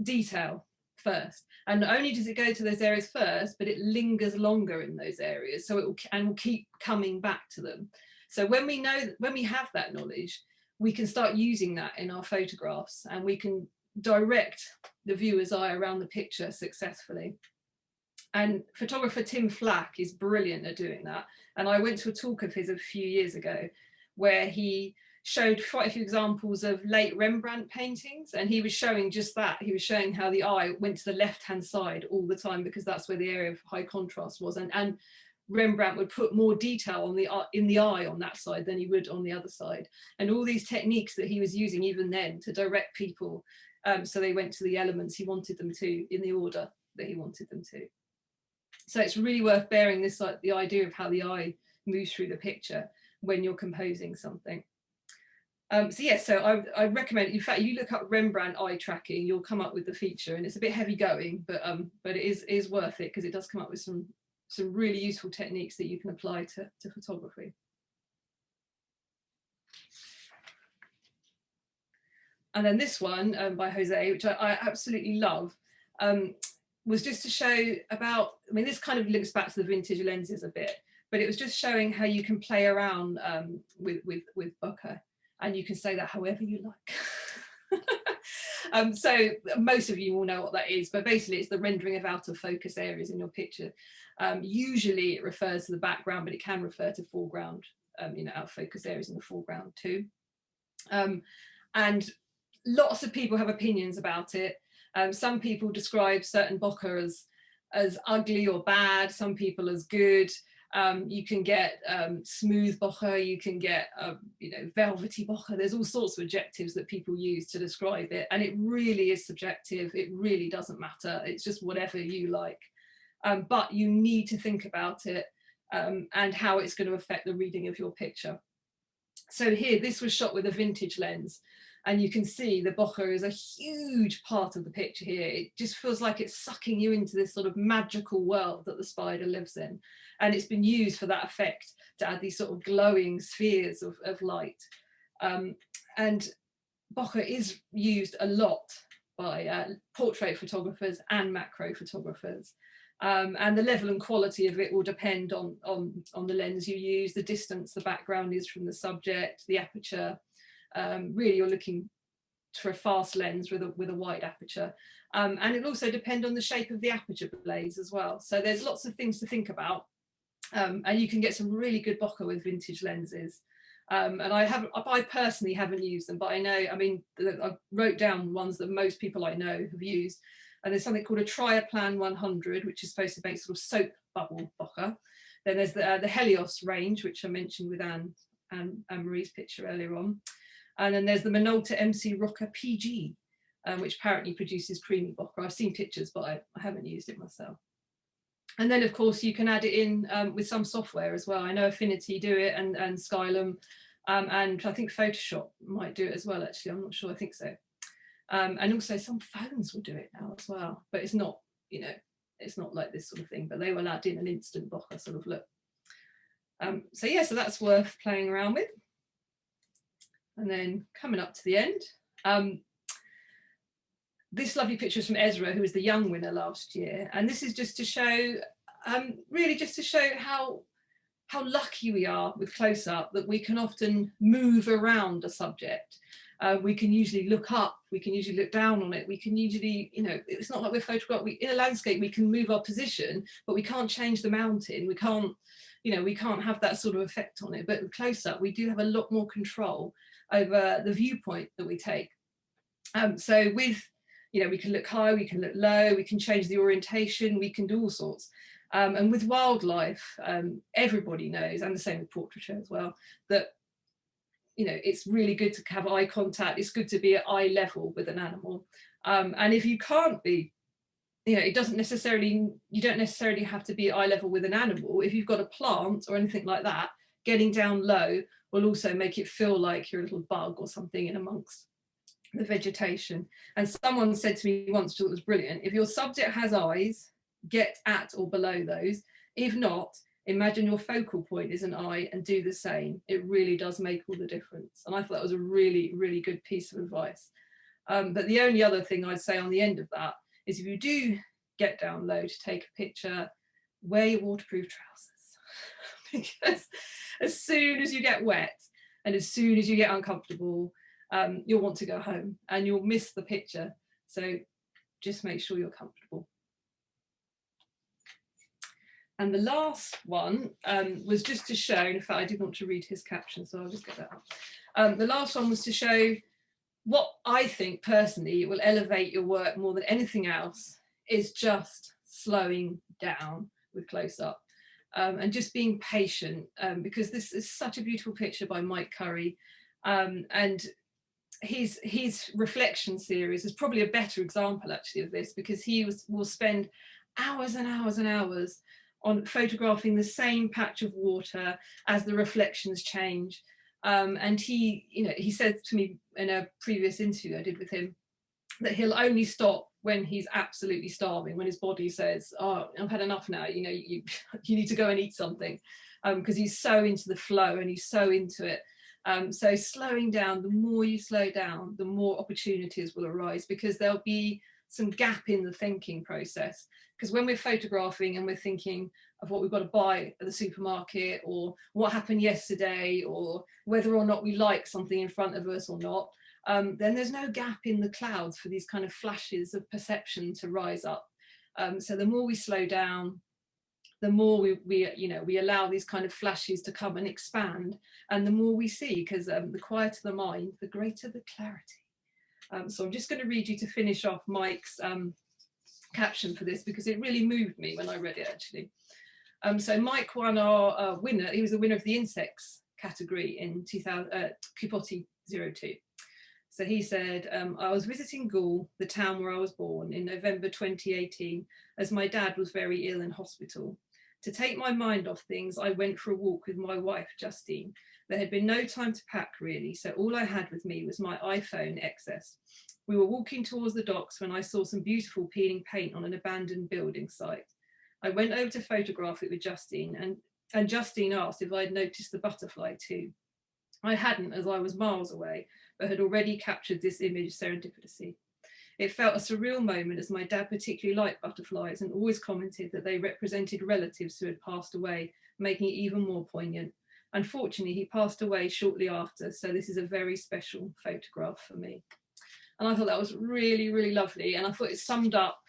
[SPEAKER 2] detail first. And not only does it go to those areas first, but it lingers longer in those areas, so it will keep coming back to them. So when we have that knowledge, we can start using that in our photographs, and we can direct the viewer's eye around the picture successfully. And photographer Tim Flack is brilliant at doing that. And I went to a talk of his a few years ago where he showed quite a few examples of late Rembrandt paintings, and he was showing just that. He was showing how the eye went to the left-hand side all the time because that's where the area of high contrast was. And Rembrandt would put more detail on in the eye on that side than he would on the other side. And all these techniques that he was using even then to direct people, so they went to the elements he wanted them to in the order that he wanted them to. So it's really worth bearing this, like the idea of how the eye moves through the picture when you're composing something. So yeah, so I recommend, in fact, if you look up Rembrandt eye tracking, you'll come up with the feature, and it's a bit heavy going, but it is worth it because it does come up with some really useful techniques that you can apply to photography. And then this one by Jose, which I absolutely love, was just to show about, I mean, this kind of links back to the vintage lenses a bit, but it was just showing how you can play around with bokeh, and you can say that however you like. So most of you will know what that is, but basically it's the rendering of out of focus areas in your picture. Usually it refers to the background, but it can refer to foreground, out of focus areas in the foreground too. And lots of people have opinions about it. Some people describe certain bokeh as ugly or bad, some people as good. You can get smooth bokeh, you can get velvety bokeh. There's all sorts of adjectives that people use to describe it, and it really is subjective. It really doesn't matter. It's just whatever you like. But you need to think about it and how it's going to affect the reading of your picture. So here, this was shot with a vintage lens, and you can see the bokeh is a huge part of the picture here. It just feels like it's sucking you into this sort of magical world that the spider lives in. And it's been used for that effect, to add these sort of glowing spheres of light. And bokeh is used a lot by portrait photographers and macro photographers. And the level and quality of it will depend on the lens you use, the distance the background is from the subject, the aperture. Really, you're looking for a fast lens with a wide aperture. And it'll also depend on the shape of the aperture blades as well. So there's lots of things to think about. And you can get some really good bokeh with vintage lenses. And I personally haven't used them, but I know, I mean, I wrote down ones that most people I know have used. And there's something called a Trioplan 100, which is supposed to make sort of soap bubble bokeh. Then there's the Helios range, which I mentioned with Anne Marie's picture earlier on. And then there's the Minolta MC Rocker PG, which apparently produces creamy bokeh. I've seen pictures, but I haven't used it myself. And then, of course, you can add it in with some software as well. I know Affinity do it, and Skylum, and I think Photoshop might do it as well, actually. I'm not sure, I think so. And also some phones will do it now as well, but it's not, it's not like this sort of thing, but they will add in an instant bokeh sort of look. So yeah, so that's worth playing around with. And then coming up to the end, this lovely picture is from Ezra, who was the young winner last year. And this is just to show, really just to show how lucky we are with close-up, that we can often move around a subject. We can usually look up, we can usually look down on it, we can usually, it's not like we're photographing. In a landscape, we can move our position, but we can't change the mountain. We can't, we can't have that sort of effect on it. But with close-up, we do have a lot more control over the viewpoint that we take. So with, we can look high, we can look low, we can change the orientation, we can do all sorts. And with wildlife, everybody knows, and the same with portraiture as well, that it's really good to have eye contact. It's good to be at eye level with an animal. And if you can't be, you don't necessarily have to be at eye level with an animal. If you've got a plant or anything like that, getting down low will also make it feel like you're a little bug or something in amongst the vegetation. And someone said to me once, it was brilliant, if your subject has eyes, get at or below those. If not, imagine your focal point is an eye and do the same. It really does make all the difference. And I thought that was a really, really good piece of advice. But the only other thing I'd say on the end of that is, if you do get down low to take a picture, wear your waterproof trousers. Because as soon as you get wet and as soon as you get uncomfortable, you'll want to go home and you'll miss the picture. So just make sure you're comfortable. And the last one was just to show, in fact, I did want to read his caption, so I'll just get that up. The last one was to show what I think personally will elevate your work more than anything else is just slowing down with close up. and just being patient, because this is such a beautiful picture by Mike Curry, and his reflection series is probably a better example actually of this, because will spend hours and hours and hours on photographing the same patch of water as the reflections change. And he said to me in a previous interview I did with him that he'll only stop when he's absolutely starving, when his body says, oh, I've had enough now, you need to go and eat something, because he's so into the flow and he's so into it. So slowing down, the more you slow down, the more opportunities will arise, because there'll be some gap in the thinking process. Because when we're photographing and we're thinking of what we've got to buy at the supermarket, or what happened yesterday, or whether or not we like something in front of us or not, then there's no gap in the clouds for these kind of flashes of perception to rise up. So the more we slow down, the more we allow these kind of flashes to come and expand, and the more we see, because the quieter the mind, the greater the clarity. So I'm just going to read you to finish off Mike's caption for this, because it really moved me when I read it actually. So Mike won our winner. He was the winner of the insects category in Kupoti 02. So he said, I was visiting Gaul, the town where I was born, in November 2018, as my dad was very ill in hospital. To take my mind off things, I went for a walk with my wife, Justine. There had been no time to pack really, so all I had with me was my iPhone XS. We were walking towards the docks when I saw some beautiful peeling paint on an abandoned building site. I went over to photograph it with Justine, and Justine asked if I'd noticed the butterfly too. I hadn't, as I was miles away, but had already captured this image serendipitously. It felt a surreal moment, as my dad particularly liked butterflies and always commented that they represented relatives who had passed away, making it even more poignant. Unfortunately, he passed away shortly after, so this is a very special photograph for me. And I thought that was really, really lovely. And I thought it summed up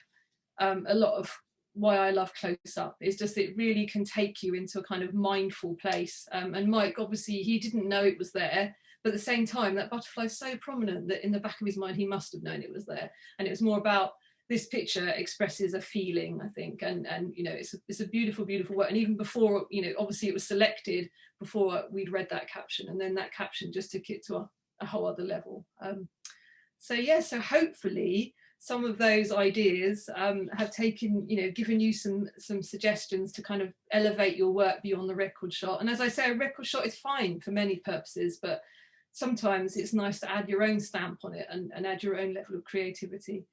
[SPEAKER 2] a lot of why I love Close Up. It's just, it really can take you into a kind of mindful place. And Mike, obviously, he didn't know it was there, but at the same time, that butterfly is so prominent that in the back of his mind, he must have known it was there. And it was more about, this picture expresses a feeling, I think, and it's a beautiful, beautiful work. And even before, obviously it was selected before we'd read that caption, and then that caption just took it to a whole other level. So hopefully some of those ideas have taken, given you some suggestions to kind of elevate your work beyond the record shot. And as I say, a record shot is fine for many purposes, but sometimes it's nice to add your own stamp on it and add your own level of creativity.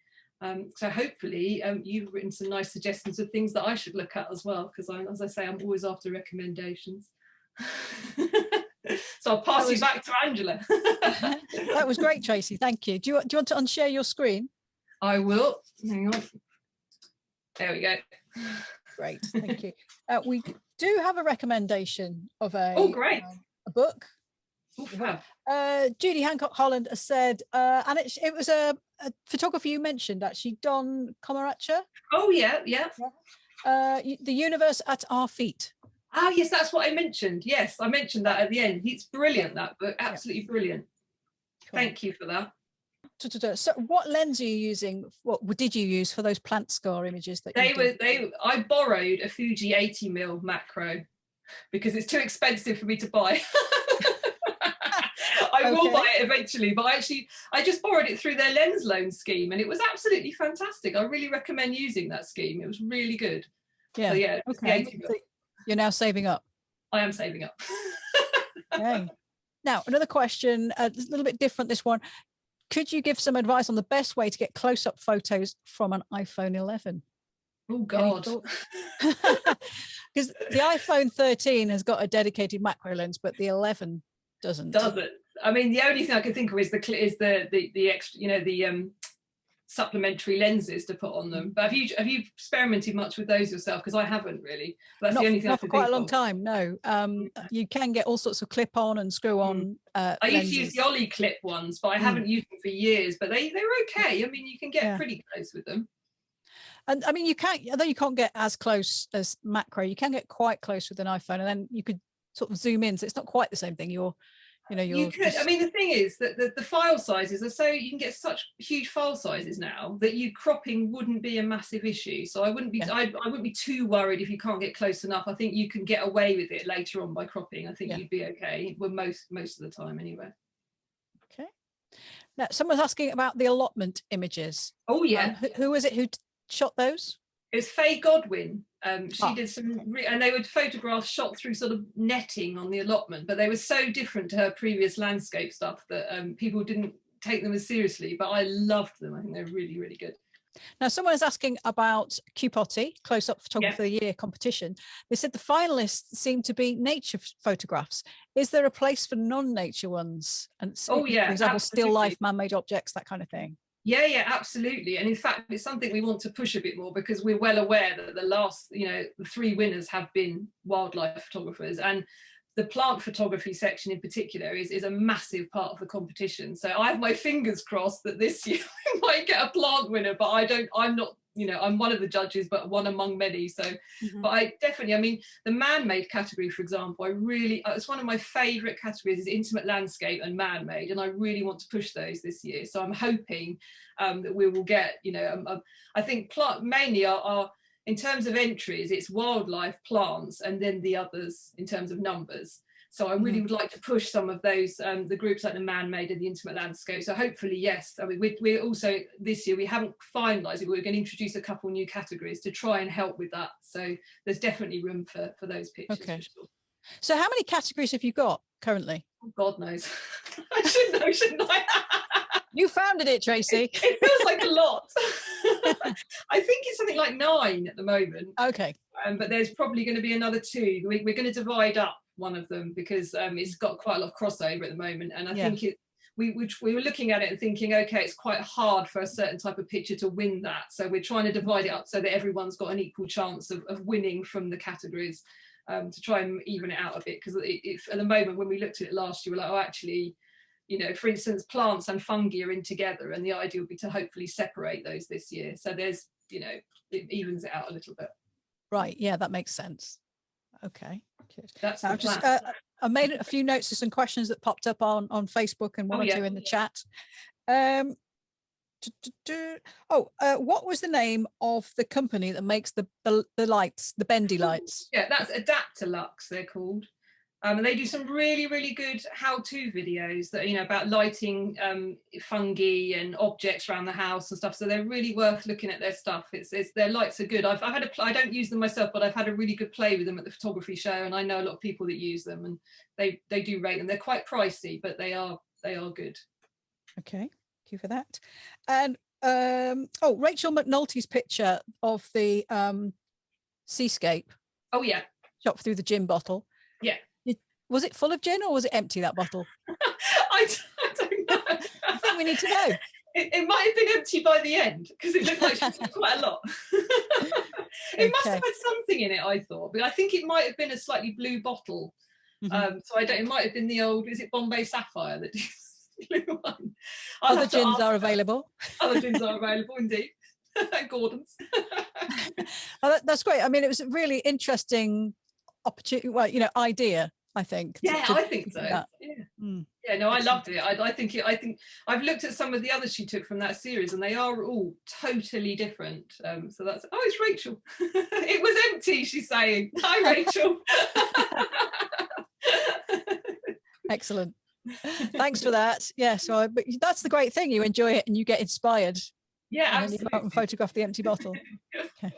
[SPEAKER 2] So hopefully you've written some nice suggestions of things that I should look at as well, because as I say, I'm always after recommendations. So I'll pass you back to Angela.
[SPEAKER 1] That was great, Tracy. Thank you. Do you want to unshare your screen?
[SPEAKER 2] I will. Hang on. There we go.
[SPEAKER 1] Great. Thank you. We do have a recommendation of a book. Judy Hancock Holland has said, and it was a photographer you mentioned actually, Don Comaracha.
[SPEAKER 2] Oh yeah.
[SPEAKER 1] The Universe at Our Feet.
[SPEAKER 2] Oh yes, that's what I mentioned. Yes, I mentioned that at the end. It's brilliant, that book, absolutely brilliant. Cool. Thank you for that.
[SPEAKER 1] So what lens are you using? What did you use for those plant scar images that
[SPEAKER 2] I borrowed a Fuji 80mm macro because it's too expensive for me to buy. I will buy it eventually, but I just borrowed it through their lens loan scheme, and it was absolutely fantastic. I really recommend using that scheme. It was really good.
[SPEAKER 1] Yeah.
[SPEAKER 2] So yeah.
[SPEAKER 1] Okay. You're now saving up.
[SPEAKER 2] I am saving up.
[SPEAKER 1] Okay. Now another question, a little bit different. This one. Could you give some advice on the best way to get close-up photos from an iPhone 11?
[SPEAKER 2] Oh God.
[SPEAKER 1] Because the iPhone 13 has got a dedicated macro lens, but the 11 doesn't.
[SPEAKER 2] Does it? I mean, the only thing I can think of is the extra, supplementary lenses to put on them. But have you experimented much with those yourself? Because I haven't really. That's the only thing.
[SPEAKER 1] Not for quite a long time. No. You can get all sorts of clip-on and screw-on.
[SPEAKER 2] I used to use the Ollie clip ones, but I haven't used them for years. But they're okay. I mean, you can get pretty close with them.
[SPEAKER 1] And I mean, although you can't get as close as macro, you can get quite close with an iPhone, and then you could sort of zoom in. So it's not quite the same thing. You're You know,
[SPEAKER 2] you could. I mean, the thing is that the file sizes are so, you can get such huge file sizes now that you cropping wouldn't be a massive issue. So I wouldn't be, I wouldn't be too worried if you can't get close enough. I think you can get away with it later on by cropping. I think you'd be okay. Well, most of the time anyway.
[SPEAKER 1] Okay. Now, someone's asking about the allotment images.
[SPEAKER 2] Oh yeah.
[SPEAKER 1] Who was it who shot those?
[SPEAKER 2] It was Faye Godwin. She did some, and they were photographs shot through sort of netting on the allotment, but they were so different to her previous landscape stuff that people didn't take them as seriously, but I loved them. I think they're really, really good.
[SPEAKER 1] Now, someone is asking about QPOTI, Close-Up Photographer of the Year competition. They said the finalists seem to be nature photographs. Is there a place for non-nature ones? And for example, still life, man-made objects, that kind of thing.
[SPEAKER 2] Yeah, absolutely. And in fact, it's something we want to push a bit more, because we're well aware that the last, the 3 winners have been wildlife photographers, and the plant photography section in particular is a massive part of the competition. So I have my fingers crossed that this year we might get a plant winner, but I'm not, I'm one of the judges, but one among many. So, but I mean, the man-made category, for example, it's one of my favorite categories, is intimate landscape and man-made. And I really want to push those this year. So I'm hoping that we will get, I think mainly are in terms of entries, it's wildlife, plants, and then the others in terms of numbers. So I really would like to push some of those, the groups like the man-made and the intimate landscape. So hopefully, yes. I mean, we're also, this year, we haven't finalised it. We're going to introduce a couple new categories to try and help with that. So there's definitely room for those pictures.
[SPEAKER 1] Okay.
[SPEAKER 2] For sure.
[SPEAKER 1] So how many categories have you got currently?
[SPEAKER 2] Oh, God knows. I should know, shouldn't I?
[SPEAKER 1] You founded it, Tracy.
[SPEAKER 2] It feels like a lot. I think it's something like 9 at the moment.
[SPEAKER 1] Okay.
[SPEAKER 2] But there's probably going to be another 2. We're going to divide up one of them, because it's got quite a lot of crossover at the moment. And I think we were looking at it and thinking, okay, it's quite hard for a certain type of picture to win that. So we're trying to divide it up so that everyone's got an equal chance of winning from the categories, to try and even it out a bit. Because at the moment, when we looked at it last year, we're like, oh, actually, for instance, plants and fungi are in together, and the idea would be to hopefully separate those this year. So there's, it evens it out a little bit. Right.
[SPEAKER 1] Yeah, that makes sense. Okay. Good.
[SPEAKER 2] That's
[SPEAKER 1] now, I made a few notes of some questions that popped up on Facebook, and one or two in the chat. What was the name of the company that makes the lights, the bendy lights?
[SPEAKER 2] Yeah, that's Adaptalux, they're called. And they do some really, really good how-to videos that, about lighting fungi and objects around the house and stuff. So they're really worth looking at their stuff. It's their lights are good. I don't use them myself, but I've had a really good play with them at the photography show, and I know a lot of people that use them, and they do rate them. They're quite pricey, but they are good.
[SPEAKER 1] Okay, thank you for that. And Rachel McNulty's picture of the seascape.
[SPEAKER 2] Oh yeah,
[SPEAKER 1] shot through the gin bottle.
[SPEAKER 2] Yeah.
[SPEAKER 1] Was it full of gin, or was it empty, that bottle?
[SPEAKER 2] I don't know.
[SPEAKER 1] I think we need to know.
[SPEAKER 2] It might have been empty by the end, because it looked like she took quite a lot. It must have had something in it, I thought, but I think it might have been a slightly blue bottle. So it might have been the old, is it Bombay Sapphire that did blue one?
[SPEAKER 1] Other gins are available.
[SPEAKER 2] Other gins are available, indeed. Gordon's.
[SPEAKER 1] That's great. I mean, it was a really interesting opportunity, idea, I think.
[SPEAKER 2] Yeah, I think so. Yeah. Yeah, no, I loved it. I think I've looked at some of the others she took from that series, and they are all totally different. So that's, it's Rachel. It was empty, she's saying. Hi, Rachel.
[SPEAKER 1] Excellent. Thanks for that. Yeah, so but that's the great thing. You enjoy it and you get inspired.
[SPEAKER 2] Yeah,
[SPEAKER 1] and
[SPEAKER 2] absolutely.
[SPEAKER 1] You go out and photograph the empty bottle. Okay.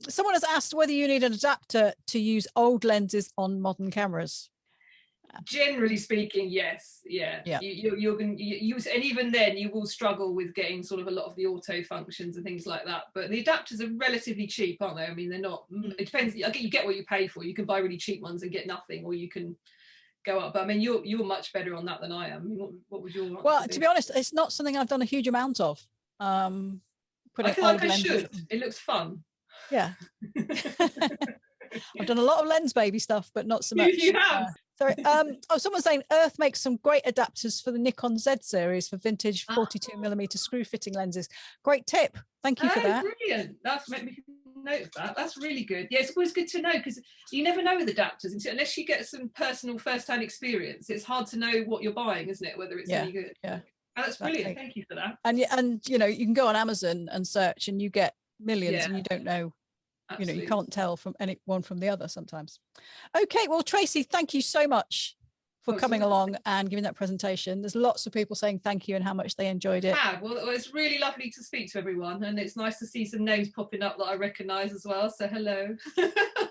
[SPEAKER 1] Someone has asked whether you need an adapter to use old lenses on modern cameras.
[SPEAKER 2] Generally speaking, yes. Yeah. You're going to use, and even then you will struggle with getting sort of a lot of the auto functions and things like that. But the adapters are relatively cheap, aren't they? I mean, they're not. It depends. You get what you pay for. You can buy really cheap ones and get nothing, or you can go up. But I mean, you're much better on that than I am. I mean, what was your?
[SPEAKER 1] Well, to be honest, it's not something I've done a huge amount of.
[SPEAKER 2] I feel like I should. It looks fun.
[SPEAKER 1] Yeah. I've done a lot of lens baby stuff, but not so much.
[SPEAKER 2] You have.
[SPEAKER 1] Sorry. Oh, someone's saying Earth makes some great adapters for the Nikon Z series for vintage 42mm screw fitting lenses. Great tip. Thank you for that.
[SPEAKER 2] Brilliant. That's made me note of that. That's really good. Yeah, it's always good to know, because you never know with adapters unless you get some personal first-hand experience. It's hard to know what you're buying, isn't it? Whether it's any good.
[SPEAKER 1] Yeah.
[SPEAKER 2] Oh, that's brilliant. Thank you for that.
[SPEAKER 1] And you know, you can go on Amazon and search, and you get millions, and you don't know.
[SPEAKER 2] Absolutely.
[SPEAKER 1] You know, you can't tell from any one from the other sometimes. Okay, well, Tracy, thank you so much for coming along and giving that presentation. There's lots of people saying thank you and how much they enjoyed it.
[SPEAKER 2] Well, it's really lovely to speak to everyone, and it's nice to see some names popping up that I recognise as well. So hello.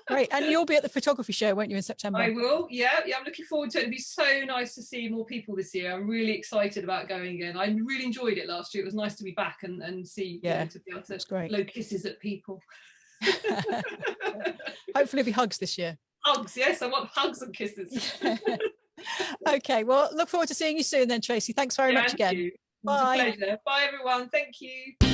[SPEAKER 1] Great. And you'll be at the photography show, won't you, in September?
[SPEAKER 2] I will. Yeah. I'm looking forward to it. It'd be so nice to see more people this year. I'm really excited about going again. I really enjoyed it last year. It was nice to be back and see, you know, to be able to blow kisses at people.
[SPEAKER 1] Hopefully it'll be hugs this year.
[SPEAKER 2] Hugs, yes, I want hugs and kisses.
[SPEAKER 1] Okay, well, look forward to seeing you soon then, Tracy. Thanks very much again.
[SPEAKER 2] Bye. It was a pleasure. Bye everyone. Thank you.